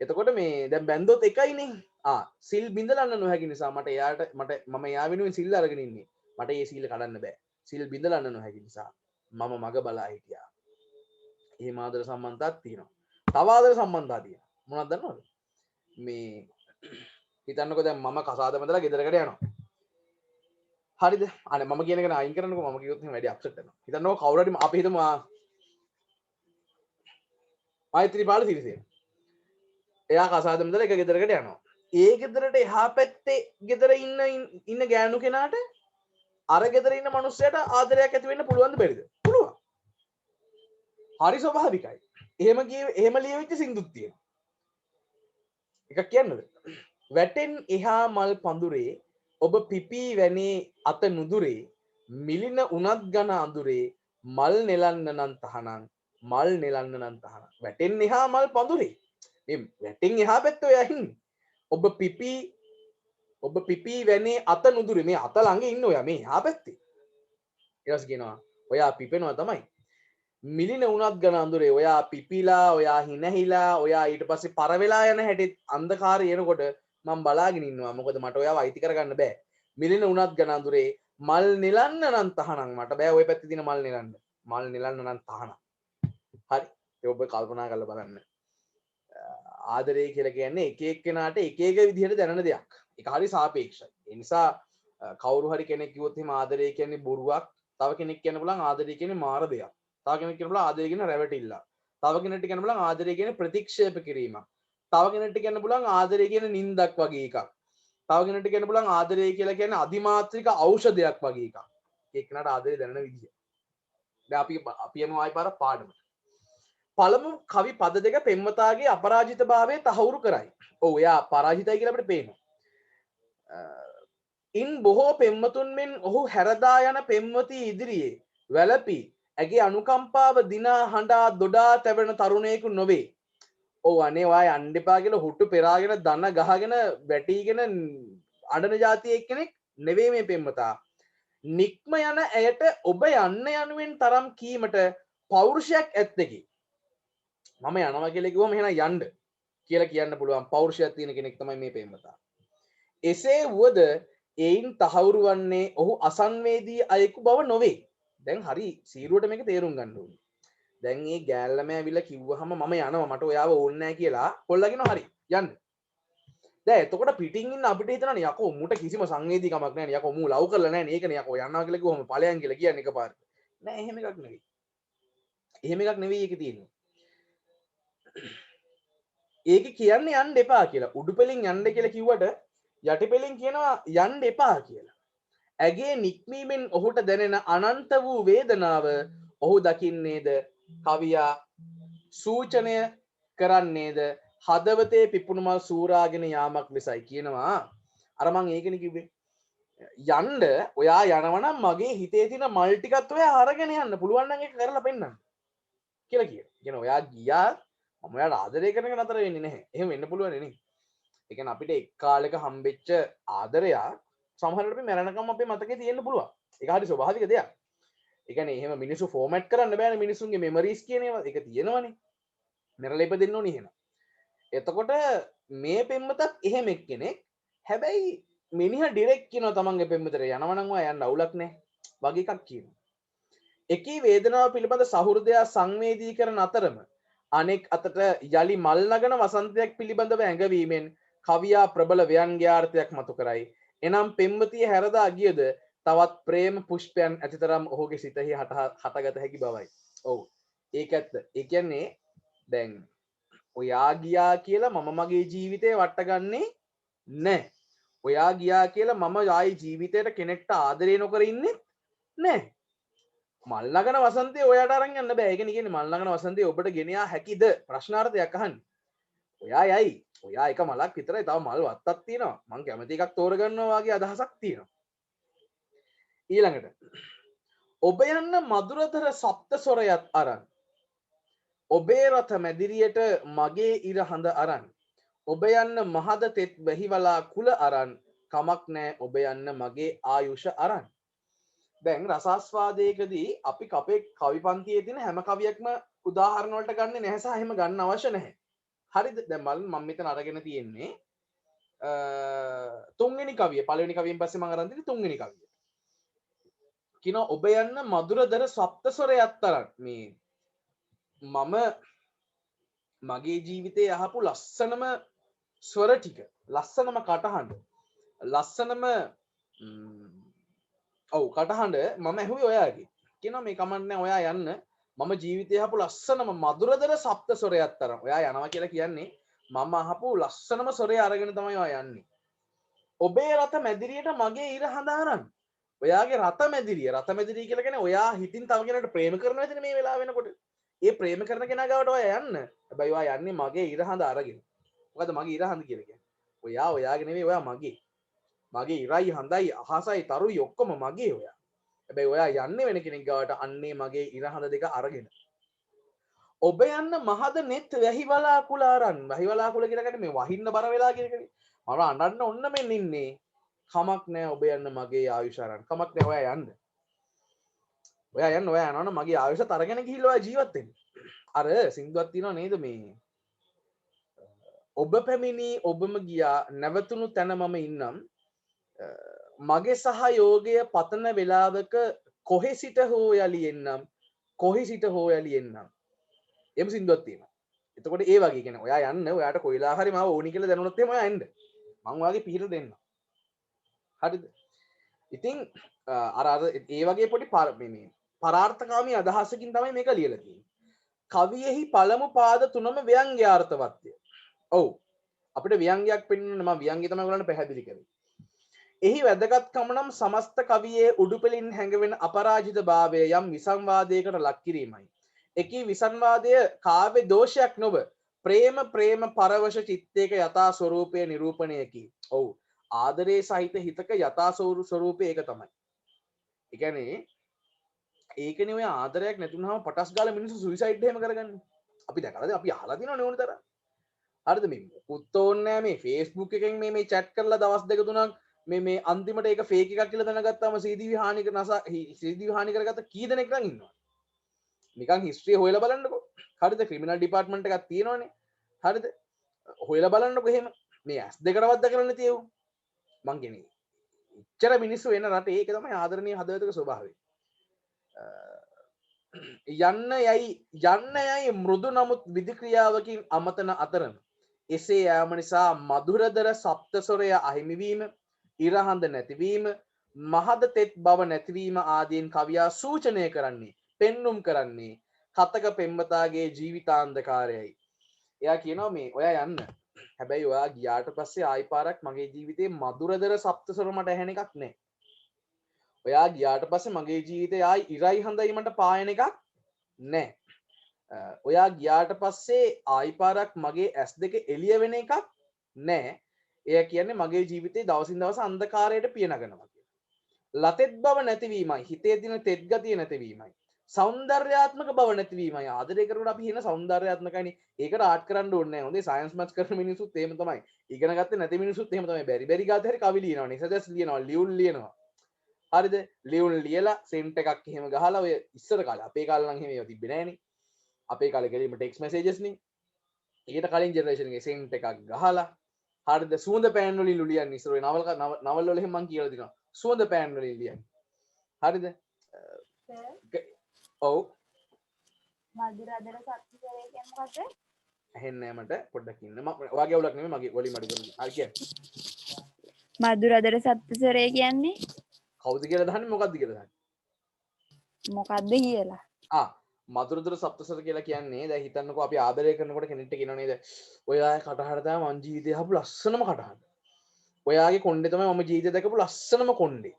එතකොට මේ දැන් බැන්දොත් එකයිනේ සිල් බිඳලන්න නොහැකි නිසා මට මම යා වෙනුවෙන් සිල් අරගෙන ඉන්නේ මට ඒ සීල කඩන්න බෑ සිල් බිඳලන්න නොහැකි නිසා මම මග බලා හිටියා එහෙම ආදර සම්බන්ධතාවක් තියෙනවා තව ආදර සම්බන්ධතාවක් තියෙනවා මොනවද දන්නවද මේ හිතන්නකෝ දැන් මම කසාද බඳලා ගෙදරකට යනවා හරිද අනේ මම කියන එක අයින් කරන්නකෝ මම කිව්වොත් එහෙනම් වැඩි අප්සෙට් වෙනවා හිතන්නකෝ කවුරු හරි අපි හිතමු මෛත්‍රීපාල සිරිසේන එයා කසාද බඳලා එක ගෙදරකට යනවා ඒ ගෙදරට එහා පැත්තේ ගෙදර ඉන්න ගෑනු කෙනාට අර ගෙදර ඉන්න මිනිස්සයාට ආදරයක් ඇති වෙන්න පුළුවන්ද බැරිද පුළුවන් හරි ස්වභාවිකයි එහෙම ලියවිච්ච සින්දුත් තියෙනවා එකක් කියන්නද වැටෙන් එහා මල් පඳුරේ ඔබ පිපී වැනේ අත නුදුරේ මිලින උනත් ගන අඳුරේ මල් නෙලන්න නම් තහනම් මල් නෙලන්න නම් තහනම් වැටෙන් එහා මල් පඳුරේ මේ වැටෙන් එහා පැත්තේ ඔයා ඉන්නේ ඔබ පිපී වැනේ අත නුදුරේ මේ අත ළඟ ඉන්න ඔයා මේ එහා පැත්තේ ඊට කියනවා ඔයා පිපෙනවා තමයි මිලින උනත් ගන අඳුරේ ඔයා පිපිලා ඔයා හිනහිලා ඔයා ඊට පස්සේ පර වෙලා යන හැටි අන්ධකාරය එනකොට මම බලාගෙන ඉන්නවා මොකද මට ඔයාව අයිති කරගන්න බෑ මිලින උනත් ගන අඳුරේ මල් නෙලන්න නම් තහනම් මට බෑ ওই පැත්තේ තියෙන මල් නෙලන්න නම් තහනම් හරි ඒක ඔබ කල්පනා කරලා බලන්න ආදරය කියලා කියන්නේ එක එක්කෙනාට එක එක විදිහට දැනෙන දෙයක් ඒක හරි සාපේක්ෂයි ඒ නිසා කවුරු හරි කෙනෙක් කිව්වොත් එහෙම ආදරය කියන්නේ බොරුවක් තව කෙනෙක් කියන්න පුළුවන් ආදරය කියන්නේ මාර දෙයක් තව කෙනෙක් කියන්න පුළුවන් ආදරය කියන්නේ රැවටිල්ල තව කෙනෙක්ට කියන්න පුළුවන් ආදරය කියන්නේ ප්‍රතික්ෂේප කිරීමක් තව කෙනෙක්ට කියන්න පුළුවන් ආදරය කියන්නේ නින්දක් වගේ එකක් තව කෙනෙක්ට කියන්න පුළුවන් ආදරය කියලා කියන්නේ අධිමාත්‍රික ඖෂධයක් වගේ එකක් ඒ කෙනාට ආදරය දැනෙන විදිය දැන් අපි යමු ආයි පාර පාඩමට පළමු කවි පද දෙක පෙම්වතාගේ අපරාජිතභාවය තහවුරු කරයි ඔව් එයා පරාජිතයි කියලා අපිට පේනවා ඉන් බොහෝ පෙම්වතුන් මෙන් ඔහු හැරදා යන පෙම්වති ඉදිරියේ වැළපි ඇගේ අනුකම්පාව දිනා හඬා දොඩා තැවෙන තරුණයෙකු නොවේ. ඔව් අනේ ඔයා යන්න එපා කියලා හුට්ටු පෙරාගෙන දන ගහගෙන වැටිගෙන අඬන જાතිය එක්කෙනෙක් නෙවෙයි මේ පෙම්වතා. නික්ම යන ඇයට ඔබ යන්න යනුවෙන් තරම් කීමට පෞරුෂයක් ඇත්තකි. මම යනවා කියලා කිව්වම එහෙනම් යන්න කියලා කියන්න පුළුවන් පෞරුෂයක් තියෙන කෙනෙක් තමයි මේ පෙම්වතා. එසේ වුවද එයින් තහවුරු වන්නේ ඔහු අසංවේදී අයෙකු බව නොවේ. දැන් හරි සීරුවට මේක තේරුම් ගන්න ඕනේ. දැන් මේ ගෑල්ලම ඇවිල්ලා කිව්වහම මම යනවා මට ඔයාව ඕනේ නැහැ කියලා කොල්ලගෙන හරි යන්න. දැන් එතකොට පිටින් ඉන්න අපිට හිතනනේ යකෝ මුට කිසිම සංවේදීකමක් නැහැ නේ යකෝ මූ ලව් කරලා නැහැ නේ ඒකනේ යකෝ යනවා කියලා කිව්වම ඵලයන් කියලා කියන්නේ එකපාරට. නෑ එහෙම එකක් නෙවෙයි. එහෙම එකක් නෙවෙයි ඒකේ තියෙන්නේ. ඒක කියන්නේ යන්න එපා කියලා. උඩුපෙලින් යන්න කියලා කිව්වට යටිපෙලින් කියනවා යන්න එපා කියලා. ඇගේ නික්මීමෙන් ඔහුට දැනෙන අනන්ත වූ වේදනාව ඔහු දකින්නේද කවියා සූචනය කරන්නේද හදවතේ පිපුණු මල් සූරාගෙන යාමක් ලෙසයි කියනවා. අර මං ඒකනේ කිව්වේ. යන්න ඔයා යනවනම් මගේ හිතේ තියෙන මල් ටිකත් ඔයා අරගෙන යන්න පුළුවන් නම් ඒක කරලා පෙන්නන්න කියලා කියනවා. කියන ඔයා ගියා මම ඔයාට ආදරය කරන එක නතර වෙන්නේ නැහැ. එහෙම වෙන්න පුළුවන් නේ. ඒ කියන්නේ අපිට එක් කාලෙක හම්බෙච්ච ආදරය සමහරවිට අපි මරණකම් අපේ මතකේ තියෙන්න පුළුවන්. ඒක හරි ස්වභාවික දෙයක්. ඒ කියන්නේ එහෙම මිනිස්සු ෆෝමැට් කරන්න බෑනේ මිනිස්සුන්ගේ මෙමරිස් කියන ඒවා. ඒක තියෙනවනේ. මෙරළ ඉපදෙන්න ඕනේ එහෙනම්. එතකොට මේ පෙම්මතත් එහෙම එක්කෙනෙක්. හැබැයි මිනිහ ඩිරෙක්ට් කියනවා තමන්ගේ පෙම්වතට යනවා නම් ඔයා යන්න අවුලක් නැහැ වගේ එකක් කියනවා. එකී වේදනාව පිළිබඳ සහෘදයා සංවේදී කරන අතරම අනෙක් අතට යලි මල් නගන වසන්තයක් පිළිබඳව ඇඟවීමෙන් කවියා ප්‍රබල ව්‍යංග්‍යාර්ථයක් මතු කරයි. එනම් පෙම්වතිය හැරදා ගියද තවත් ප්‍රේම පුෂ්පයන් ඇතිතරම් ඔහුගේ සිතෙහි හටගත හැකි බවයි. ඔව් ඒක ඇත්ත. ඒ කියන්නේ දැන් ඔයා ගියා කියලා මම මගේ ජීවිතේ වට්ටගන්නේ නැහැ. ඔයා ගියා කියලා මම ආයි ජීවිතේට කෙනෙක්ට ආදරේ නොකර ඉන්නේ නැහැ. මල් නගන වසන්තේ ඔයාට අරන් යන්න බෑ. ඒකනේ කියන්නේ මල් නගන වසන්තේ ඔබට ගෙන යා හැකිද? ප්‍රශ්නාර්ථයක් අහන්නේ. ඔයා යයි. ඔයා එක මලක් විතරයි. තව මල් වත්තක් තියෙනවා. මං කැමති එකක් තෝරගන්නවා වගේ අදහසක් තියෙනවා. ඊළඟට ඔබ යන්න මధుරතර සප්ත ස්වරයත් අරන් ඔබේ රಥ මැදිරියට මගේ ඉර හඳ අරන් ඔබ යන්න මහද තෙත් වැහිවලා කුල අරන් කමක් නෑ ඔබ යන්න මගේ ආයුෂ අරන්. දැන් රසාස්වාදයකදී අපි අපේ කවි පන්තියේ තියෙන හැම කවියක්ම උදාහරණ වලට ගන්න නැහැ සහ එහෙම ගන්න අවශ්‍ය නැහැ. හරිද? දැන් බලන්න මම මෙතන අරගෙන තියෙන්නේ තුන්වෙනි කවිය. පළවෙනි කවියෙන් පස්සේ මම අරන් තියෙන්නේ තුන්වෙනි කවිය. කියනවා ඔබ යන්න මధుරදර සප්ත ස්වරයත් තරම් මේ මම මගේ ජීවිතේ අහපු ලස්සනම ස්වර ටික ලස්සනම කටහඬ ලස්සනම ඔව් කටහඬ මම ඇහුවේ ඔයාගේ. කියනවා මේ කමන්නේ ඔයා යන්න මම ජීවිතේ අහපු ලස්සනම මధుරදර සප්ත ස්වරයත් තරම්. ඔයා යනවා කියලා කියන්නේ මම අහපු ලස්සනම ස්වරය අරගෙන තමයි ඔයා යන්නේ. ඔබේ රත මැදිරියට මගේ ඉර හඳ අරන්. ඔයාගේ රත මැදිරිය කියලා කියන්නේ ඔයා හිතින් තව කෙනෙකුට ප්‍රේම කරනවා ඇතිනේ මේ වෙලාව වෙනකොට. ඒ ප්‍රේම කරන කෙනා ගාවට ඔයා යන්න. හැබැයි ඔයා යන්නේ මගේ ඉර හඳ අරගෙන. මොකද මගේ ඉර හඳ කියලා කියන්නේ? ඔයා ඔයාගේ නෙවෙයි ඔයා මගේ. මගේ ඉරයි හඳයි අහසයි තරුයි ඔක්කොම මගේ ඔයා. හැබැයි ඔයා යන්නේ වෙන කෙනෙක් ගාවට අන්නේ මගේ ඉර හඳ දෙක අරගෙන. ඔබ යන්න මහද නෙත් වැහි වලාකුළ අරන්. වැහි වලාකුළ කියලා කියන්නේ මේ වහින්න බර වෙලා කියන එකනේ. මම අඬන්න ඔන්න මෙන්න ඉන්නේ. කමක් නෑ ඔබ යන්න මගේ ආයුෂ අරන්. කමක් නෑ ඔයා යන්න. ඔයා යනවනම් මගේ ආයුෂත් අරගෙන ගිහිල්ලා ඔයා ජීවත් වෙන්න. අර සින්දුවක් තියෙනව නේද මේ ඔබ පැමිණි ඔබම ගියා නැවතුණු තැන මම ඉන්නම් මගේ සහයෝගය පතන වෙලාවක කොහෙ සිට හෝ යලි එන්නම් කොහි සිට හෝ යලි එන්නම් එම් සින්දුවක් තියෙනවා. එතකොට ඒ වගේ කියන්නේ ඔයා යන්න ඔයාට කොයිලා හරි මාව ඕනි කියලා දැනුණොත් එහෙම ඔයා එන්න. මම ඔයාගේ පිහිට දෙන්න. හරිද? ඉතින් අර ඒ වගේ පොඩි මේ පරාර්ථකාමී අදහසකින් තමයි මේක ලියලා තියෙන්නේ. කවියෙහි පළමු පාද තුනම ව්‍යංග්‍යාර්ථවත්ය. ඔව්. අපිට ව්‍යංගයක් පෙන්වන්න මම ව්‍යංගය තමයි ඔයගලන්ට පැහැදිලි කරේ. එහි වැදගත්කම නම් සමස්ත කවියේ උඩුපෙළින් හැඟවෙන අපරාජිත භාවය යම් විසංවාදයකට ලක් කිරීමයි. එකී විසංවාදය කාව්‍ය දෝෂයක් නොව ප්‍රේම පරවශ චිත්තයක යථා ස්වરૂපය නිරූපණයකි. ඔව්. ආදරේ සහිත හිතක යථා ස්වરૂපය ඒක තමයි. ඒ කියන්නේ ඒකනේ ඔය ආදරයක් නැතුනම පටස් ගාලා මිනිස්සු සුයිසයිඩ් එහෙම කරගන්නේ. අපි දැකලාද අපි අහලා තියෙනවනේ ඕන තරම්. හරිද මේ මුකුත් ඕනේ නැහැ මේ Facebook එකෙන් මේ chat කරලා දවස් දෙක තුනක් මේ අන්තිමට ඒක fake එකක් කියලා දැනගත්තාම CCTV හානි CCTV හානි කරගත්ත කී දෙනෙක් නම් ඉන්නවා. නිකන් history හොයලා බලන්නකෝ. හරිද criminal department එකක් තියෙනවනේ. හරිද? හොයලා බලන්නකෝ එහෙම. මේ ඇස් දෙකටවත් දැකලා නැති ඒව. මං කියන්නේ. ඉච්චර මිනිස්සු වෙන රටේ ඒක තමයි ආදරණීය හදවතක ස්වභාවය. යන්න යයි මෘදු නමුත් විධික්‍රියාවකින් අමතන අතරම එසේ යාම නිසා මధుරදර සප්තස්වරය අහිමිවීම ඉරහඳ නැතිවීම මහද තෙත් බව නැතිවීම ආදීන් කවියා සූචනය කරන්නේ පෙන්නුම් කරන්නේ කතක පෙම්වතාගේ ජීවිතාන්ධකාරයයි. එයා කියනවා මේ ඔයා යන්න හැබැයි ඔයා ගියාට පස්සේ ආයි පාරක් මගේ ජීවිතේ මధుරදර සප්තස්වර මට ඇහෙන එකක් නැහැ. ඔයා ගියාට පස්සේ මගේ ජීවිතේ ආයි ඉරයි හඳයි මට පායන එකක් නැහැ. ඔයා ගියාට පස්සේ ආයි පාරක් මගේ ඇස් දෙක එළිය වෙන එකක් නැහැ. එයා කියන්නේ මගේ ජීවිතේ දවසින් දවස අන්ධකාරයට පිය නගනවා කියලා. ලතෙත් බව නැතිවීමයි, හිතේ තියෙන තෙත් ගතිය නැතිවීමයි, සෞන්දර්යාත්මක බව නැතිවීමයි. ආදරය කරනකොට අපි හින සෞන්දර්යාත්මකයිනේ. ඒකට ආර්ට් කරන්න ඕනේ නැහැ. හොඳේ සයන්ස් මැත්ස් කරන මිනිස්සුත් එහෙම තමයි. ඉගෙන ගත්තේ නැති මිනිස්සුත් එහෙම තමයි. බැරි ගාතේ හරි කවි ලියනවා, නිසදස් ලියනවා, ලියුම් ලියනවා. හරිද? ලියුම් ලියලා සෙන්ට් එකක් එහෙම ගහලා ඔය ඉස්සර කාලේ අපේ කාලේ නම් එහෙම ඒවා තිබ්බේ නැහනේ. අපේ කාලේ ගෙලීම ටෙක්ස්ට් මැසේජස් නේ. ඊට කලින් ජෙනරේෂන් එකේ සෙන්ට් එකක් ගහලා හරිද සුවඳ පෑන් වලින් ලියන්නේ ඉස්සර ඔය නවල වල එහෙම මං කියලා දෙනවා සුවඳ පෑන් වලින් ලියන්නේ හරිද ඔව් මధుරදර සත්‍යය කියන්නේ මොකද්ද? ඇහෙන්නේ නැහැ මට පොඩ්ඩක් ඉන්න මම ඔයාගේ අවුලක් නෙමෙයි මගේ වොලියම් අඩු කරලා හරි කියන්නේ මధుරදර සත්‍යසරය කියන්නේ කවුද කියලා දහන්නේ මොකද්ද කියලා දහන්නේ මොකද්ද කියලා? මధుරදර සප්තසර කියලා කියන්නේ දැන් හිතන්නකෝ අපි ආදරය කරනකොට කෙනෙක්ට කියනවා නේද ඔයාගේ කටහඬ තමයි මං ජීවිතේ හපු ලස්සනම කටහඬ ඔයාගේ කොණ්ඩේ තමයි මම ජීවිතේ දැකපු ලස්සනම කොණ්ඩේ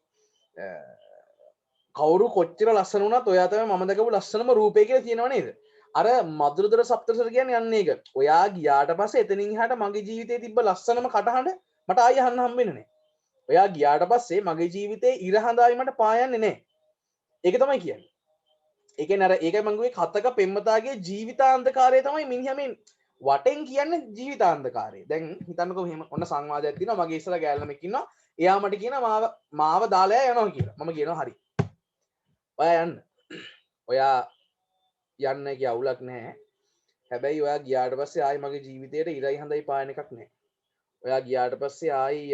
කවුරු කොච්චර ලස්සන වුණත් ඔයා තමයි මම දැකපු ලස්සනම රූපය කියලා කියනවා නේද අර මధుරදර සප්තසර කියන්නේ යන්නේ ඒක ඔයා ගියාට පස්සේ එතනින් එහාට මගේ ජීවිතේ තිබ්බ ලස්සනම කටහඬ මට ආයෙ අහන්න හම්බෙන්නේ නැහැ ඔයා ගියාට පස්සේ මගේ ජීවිතේ ඉර හඳායි මට පායන්නේ නැහැ ඒක තමයි කියන්නේ ඒක නර ඒක මංගුවේ කතක පෙම්මතාගේ ජීවිතාන්ධකාරය තමයි මිනිහමෙන් වටෙන් කියන්නේ ජීවිතාන්ධකාරය දැන් හිතන්නකෝ මෙහෙම ඔන්න සංවාදයක් තියෙනවා මගේ ඉස්සලා ගෑල්ලමෙක් ඉන්නවා එයා මට කියනවා මාව දාලා යනවා කියලා මම කියනවා හරි ඔයා යන්න ඔයා යන්න කිය අවුලක් නැහැ හැබැයි ඔයා ගියාට පස්සේ ආයි මගේ ජීවිතේට ඉරයි හඳයි පායන එකක් නැහැ ඔයා ගියාට පස්සේ ආයි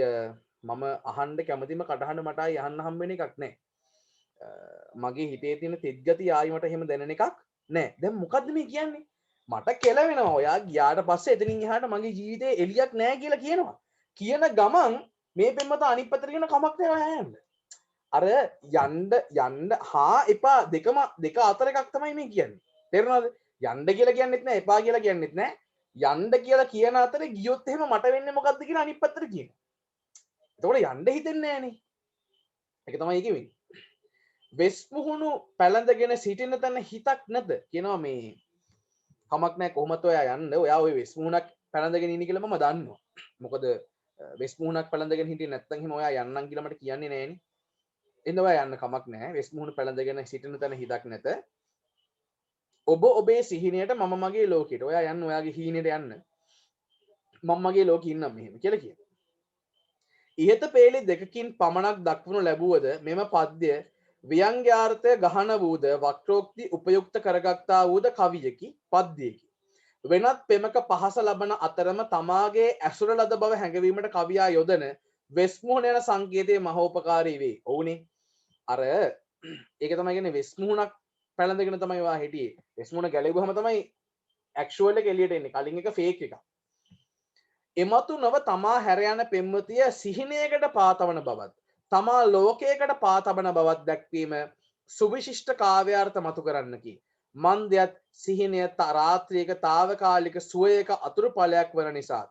මම අහන්න කැමතිම කටහඬ මට ආයි අහන්න හම්බෙන එකක් නැහැ මගේ හිතේ තියෙන තෙත් ගති ආයි මට එහෙම දැනෙන එකක් නැහැ දැන් මොකද්ද මේ කියන්නේ මට කෙලවෙනවා ඔයා ගියාට පස්සේ එතනින් එහාට මගේ ජීවිතේ එලියක් නැහැ කියලා කියනවා කියන ගමන් මේ පෙම්මත අනිත් පැත්තට කියන කමක් නැහැ යන්න අර යන්න හා එපා දෙක අතර එකක් තමයි මේ කියන්නේ තේරුණාද යන්න කියලා කියන්නෙත් නැහැ එපා කියලා කියන්නෙත් නැහැ යන්න කියලා කියන අතරේ ගියොත් එහෙම මට වෙන්නේ මොකද්ද කියලා අනිත් පැත්තට කියනවා එතකොට යන්න හිතෙන්නේ නැහනේ ඒක තමයි ඒකෙ වෙන්නේ වෙස් මුහුණු පැලඳගෙන සිටින තැන හිතක් නැද කියනවා මේ කමක් නැහැ කොහොමද ඔයා යන්න ඔයා ওই වෙස් මුහුණක් පැලඳගෙන ඉන්නේ කියලා මම දන්නවා මොකද වෙස් මුහුණක් පැලඳගෙන හිටියේ නැත්නම් එහෙම ඔයා යන්නම් කියලා මට කියන්නේ නැහනේ එන්න ඔයා යන්න කමක් නැහැ වෙස් මුහුණු පැලඳගෙන සිටින තැන හිතක් නැත ඔබ ඔබේ සිහිනයට මම මගේ ලෝකෙට ඔයා යන්න ඔයාගේ හීනෙට යන්න මම මගේ ලෝකෙ ඉන්නම් මෙහෙම කියලා කියනවා ඉහත පේලි දෙකකින් පමණක් දක්වනු ලැබුවද මෙම පද්‍ය ව්‍යංග්‍යාර්ථය ගහන වූද වක්‍රෝක්ති උපයුක්ත කරගත්තා වූද කවියකි පද්‍යයකි වෙනත් පෙමක පහස ලබන අතරම තමාගේ ඇසුර ලද බව හැඟවීමට කවියා යොදන වෙස් මුහුණ යන සංකේතයේ මහෝපකාරී වේ ඔවුනේ අර ඒක තමයි කියන්නේ වෙස් මුහුණක් පැලඳගෙන තමයි වා හිටියේ වෙස් මුහුණ ගැලෙවුවම තමයි ඇක්චුවල් එක එළියට එන්නේ කලින් එක ෆේක් එකක් එමතු නව තමා හැර යන පෙම්වතිය සිහිනයකට පාතවන බවත් තමා ලෝකයකට පාතබන බවත් දැක්වීම සුවිශිෂ්ට කාව්‍යාර්ථ මතු කරන්නකි මන්දයත් සිහිනය රාත්‍රියක තාවකාලික සුවයක අතුරු ඵලයක් වන නිසා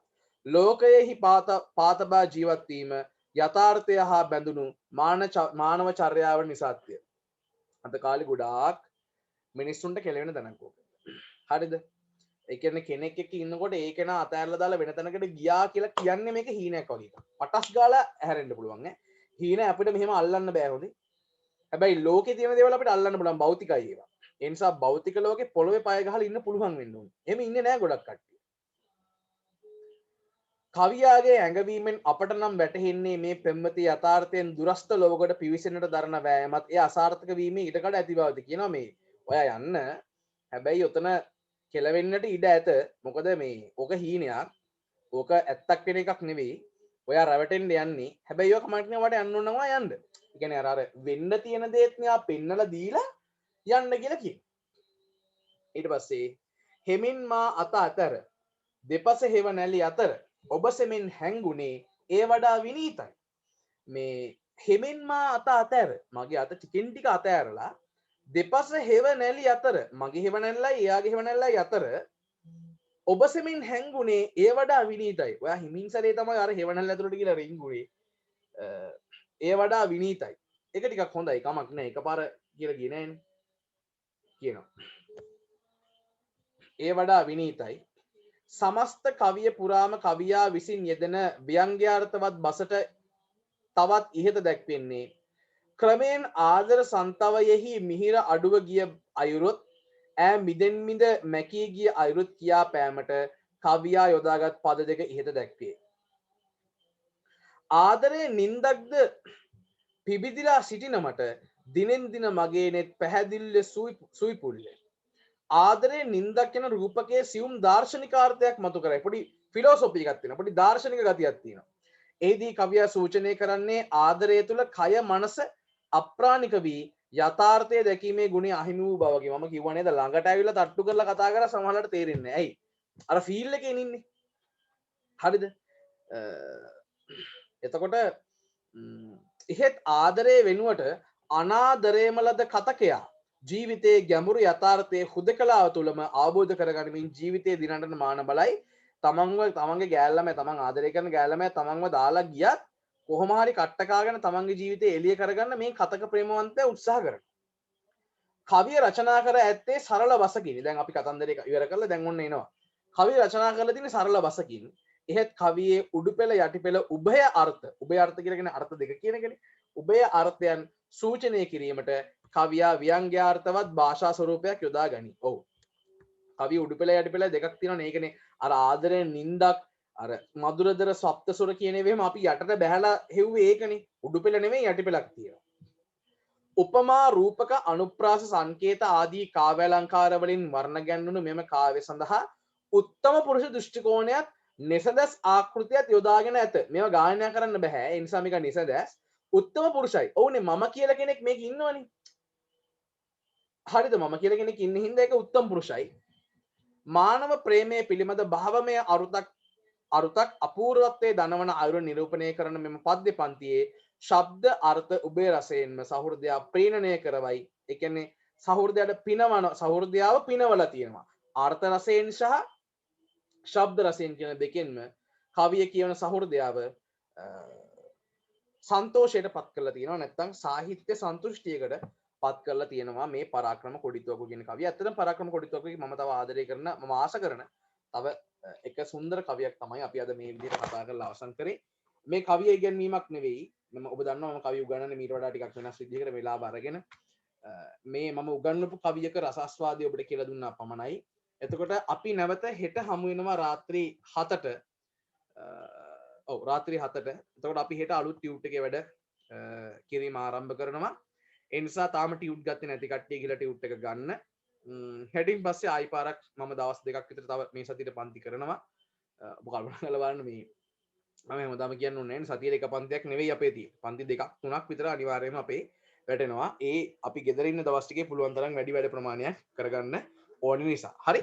ලෝකයෙහි පාතබා ජීවත්වීම යථාර්ථය හා බැඳුණු මානව චර්යාව නිසාත්ය අද කාලේ ගොඩාක් මිනිස්සුන්ට කෙලවෙන තැනක් ඕක හරිද ඒ කියන්නේ කෙනෙක් එක්ක ඉන්නකොට ඒ කෙනා අතෑරලා දාලා වෙන තැනකට ගියා කියලා කියන්නේ මේක හීනයක් වගේ එකක්. පටස් ගාලා හැරෙන්න පුළුවන් ඈ. හීන අපිට මෙහෙම අල්ලන්න බෑ හොඳේ. හැබැයි ලෝකේ තියෙන දේවල් අපිට අල්ලන්න පුළුවන් භෞතිකයි ඒවා. ඒ නිසා භෞතික ලෝකේ පොළවේ පය ගහලා ඉන්න පුළුවන් වෙන්න ඕනේ. එහෙම ඉන්නේ නෑ ගොඩක් කට්ටිය. කවියාගේ ඇඟවීමෙන් අපට නම් වැටහෙන්නේ මේ පෙම්වති යථාර්ථයෙන් දුරස්ත ලෝකවකට පිවිසෙන්නට දරන වෑයමත් ඒ අසාර්ථක වීමේ ඊටකඩ ඇති බවද කියනවා මේ. ඔයා යන්න. හැබැයි උතන කෙලවෙන්නට ඉඩ ඇත මොකද මේ ඕක හීනයක් ඕක ඇත්තක් වෙන එකක් නෙවෙයි ඔයා රැවටෙන්න යන්නේ හැබැයි ඔය කමක් නෑ වට යන්න ඕනවා යන්න ඒ කියන්නේ අර වෙන්න තියෙන දේත් මෙයා පෙන්නලා දීලා යන්න කියලා කියන ඊට පස්සේ හෙමින් මා අත අතර දෙපස හේව නැලි අතර ඔබ සෙමින් හැංගුනේ ඒ වඩා විනීතයි මේ හෙමින් මා අත අතර මගේ අත ටිකින් ටික අත ඇරලා දෙපස හෙව නැලි අතර මගේ හෙව නැල්ලයි එයාගේ හෙව නැල්ලයි අතර ඔබ සෙමින් හැංගුනේ ඒ වඩා විනීතයි ඔයා හිමින් සැරේ තමයි අර හෙව නැල්ල ඇතුළට කියලා රින්ගුනේ ඒ වඩා විනීතයි ඒක ටිකක් හොඳයි කමක් නෑ එකපාර කියලා ගියේ නෑනේ කියනවා ඒ වඩා විනීතයි සමස්ත කවිය පුරාම කවියා විසින් යෙදෙන ව්‍යංග්‍යාර්ථවත් බසට තවත් ඉහත දැක්වෙන්නේ ක්‍රමයෙන් ආදර සන්තවයෙහි මිහිර අඩුව ගිය අයුරුත් ඈ මිදෙන් මිද මැකී ගිය අයුරුත් කියා පෑමට කවියා යොදාගත් පද දෙක ඉහත දැක්වේ. ආදරයේ නින්දක්ද පිබිදිලා සිටින මට දිනෙන් දින මගේ නෙත් පැහැදිල්ල සුයිපුල්ල. ආදරේ නින්දක් කියන රූපකයේ සියුම් දාර්ශනිකාර්ථයක් මතු කරයි. පොඩි ෆිලොසොෆි එකක් තියෙනවා. පොඩි දාර්ශනික ගතියක් තියෙනවා. එහිදී කවියා සූචනය කරන්නේ ආදරය තුළ කය මනස අප්‍රාණික වී යථාර්ථය දැකීමේ ගුණය අහිමි වූ බවකි. මම කිව්වා නේද ළඟට ඇවිල්ලා තට්ටු කරලා කතා කරලා සමහරවිට තේරෙන්නේ නැහැ. ඇයි? අර ෆීල් එකේ ඉන්නේ. හරිද? එතකොට එහෙත් ආදරය වෙනුවට අනාදරේම ලද කතකයා ජීවිතයේ ගැඹුරු යථාර්ථයේ හුදකලාව තුළම අවබෝධ කරගනිමින් ජීවිතයේ දිනනට මාන බලයි. තමන්ගේ ගෑල්ලම තමන් ආදරය කරන ගෑල්ලම තමන්ව දාලා ගියත් කොහොම හරි කට්ටකාගෙන තමන්ගේ ජීවිතය එළිය කරගන්න මේ කතක ප්‍රේමවන්තයා උත්සාහ කරනවා. කවිය රචනා කර ඇත්තේ සරල බසකින්. දැන් අපි කතන්දරේ ඉවර කරලා දැන් ඔන්න එනවා. කවිය රචනා කරලා තියෙන්නේ සරල බසකින්. එහෙත් කවියේ උඩුපෙළ යටිපෙළ උභය අර්ථ. උභය අර්ථ කියලා කියන්නේ අර්ථ දෙක කියන එකනේ. උභය අර්ථයන් සූචනය කිරීමට කවියා ව්‍යංග්‍යාර්ථවත් භාෂා ස්වරූපයක් යොදා ගනී. ඔව්. කවිය උඩුපෙළ යටිපෙළ දෙකක් තියෙනවනේ. ඒකනේ අර ආදරේ නින්දක් අර මధుරදර සප්තසුර කියන ඒවෙම අපි යටට බහැලා හෙව්වේ ඒකනේ. උඩුපෙළ නෙමෙයි යටිපෙළක් තියෙනවා. උපමා රූපක අනුප්‍රාස සංකේත ආදී කාව්‍යාලංකාර වලින් වර්ණ ගැන්වුණු මෙම කාව්‍ය සඳහා උත්තම පුරුෂ දෘෂ්ටි කෝණයක් නිසදස් ආකෘතියක් යොදාගෙන ඇත. මේවා ගායනා කරන්න බෑ. ඒ නිසා මේක නිසදස් උත්තම පුරුෂයි. ඔව්නේ මම කියලා කෙනෙක් මේක ඉන්නවනේ. හරිද? මම කියලා කෙනෙක් ඉන්න හින්දා ඒක උත්තම පුරුෂයි. මානව ප්‍රේමයේ පිළිමද භාවමය අරුතක් අපූර්වත්වයේ දනවන අයුර නිරූපණය කරන මෙම පද්‍ය පන්තියේ ශබ්ද අර්ථ උභය රසයෙන්ම සහෘදයා ප්‍රීණනය කරවයි. ඒ කියන්නේ සහෘදයාට පිනවන සහෘදයාව පිනවලා තියෙනවා. අර්ථ රසයෙන් සහ ශබ්ද රසයෙන් කියන දෙකෙන්ම කවිය කියවන සහෘදයාව සන්තෝෂයට පත් කරලා තියෙනවා. නැත්නම් සාහිත්‍ය සන්තුෂ්ටියකට පත් කරලා තියෙනවා මේ පරාක්‍රම කොඩිතුවක කියන කවිය. ඇත්තටම පරාක්‍රම කොඩිතුවකගේ මම තව ආදරය කරන මම ආස කරන තව එක සුන්දර කවියක් තමයි අපි අද මේ විදිහට කතා කරලා අවසන් කරේ. මේ කවිය ඉගෙනීමක් නෙවෙයි. මම ඔබ දන්නවා මම කවිය උගන්වන්නේ මීට වඩා ටිකක් වෙනස් විදිහකට වෙලාව අරගෙන. මේ මම උගන්වපු කවියක රසාස්වාදය ඔබට කියලා දුන්නා පමණයි. එතකොට අපි නැවත හෙට හමු වෙනවා රාත්‍රී 7ට. ඔව් රාත්‍රී 7ට. එතකොට අපි හෙට අලුත් ටියුට් එකේ වැඩ කිරීම ආරම්භ කරනවා. ඒ නිසා තාම ටියුට් ගත්තේ නැති කට්ටිය ගිහලා ටියුට් එක ගන්න. හෙටින් පස්සේ ආයි පාරක් මම දවස් දෙකක් විතර තව මේ සතියේ පන්ති කරනවා. ඔබ කල්පනා කරලා බලන්න මේ මම හැමදාම කියන්න ඕනේ නැහැ සතියේ එක පන්තියක් නෙවෙයි අපේ තියෙන්නේ. පන්ති දෙකක් තුනක් විතර අනිවාර්යයෙන්ම අපේ වැටෙනවා. ඒ අපි ගෙදර ඉන්න දවස් ටිකේ පුළුවන් තරම් වැඩි වැඩ ප්‍රමාණයක් කරගන්න ඕන නිසා. හරි.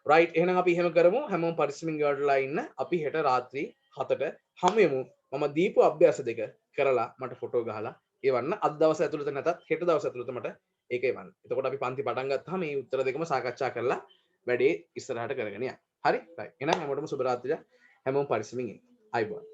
රයිට්. එහෙනම් අපි එහෙම කරමු. හැමෝම පරිස්සමින් ගාඩලා ඉන්න. අපි හෙට රාත්‍රී 7ට හමු වෙමු. මම දීපු අභ්‍යාස දෙක කරලා මට ෆොටෝ ගහලා එවන්න. අද දවස් ඇතුළත නැතත් හෙට දවස් ඇතුළත මට ඒක එවන්න. එතකොට අපි පන්ති පටන් ගත්තාම මේ උත්තර දෙකම සාකච්ඡා කරලා වැඩේ ඉස්සරහට කරගෙන යන්න. හරි? රයිට්. එහෙනම් හැමෝටම සුබ රාත්‍රියක්. හැමෝම පරිස්සමින් ඉන්න. ආයිබෝන්.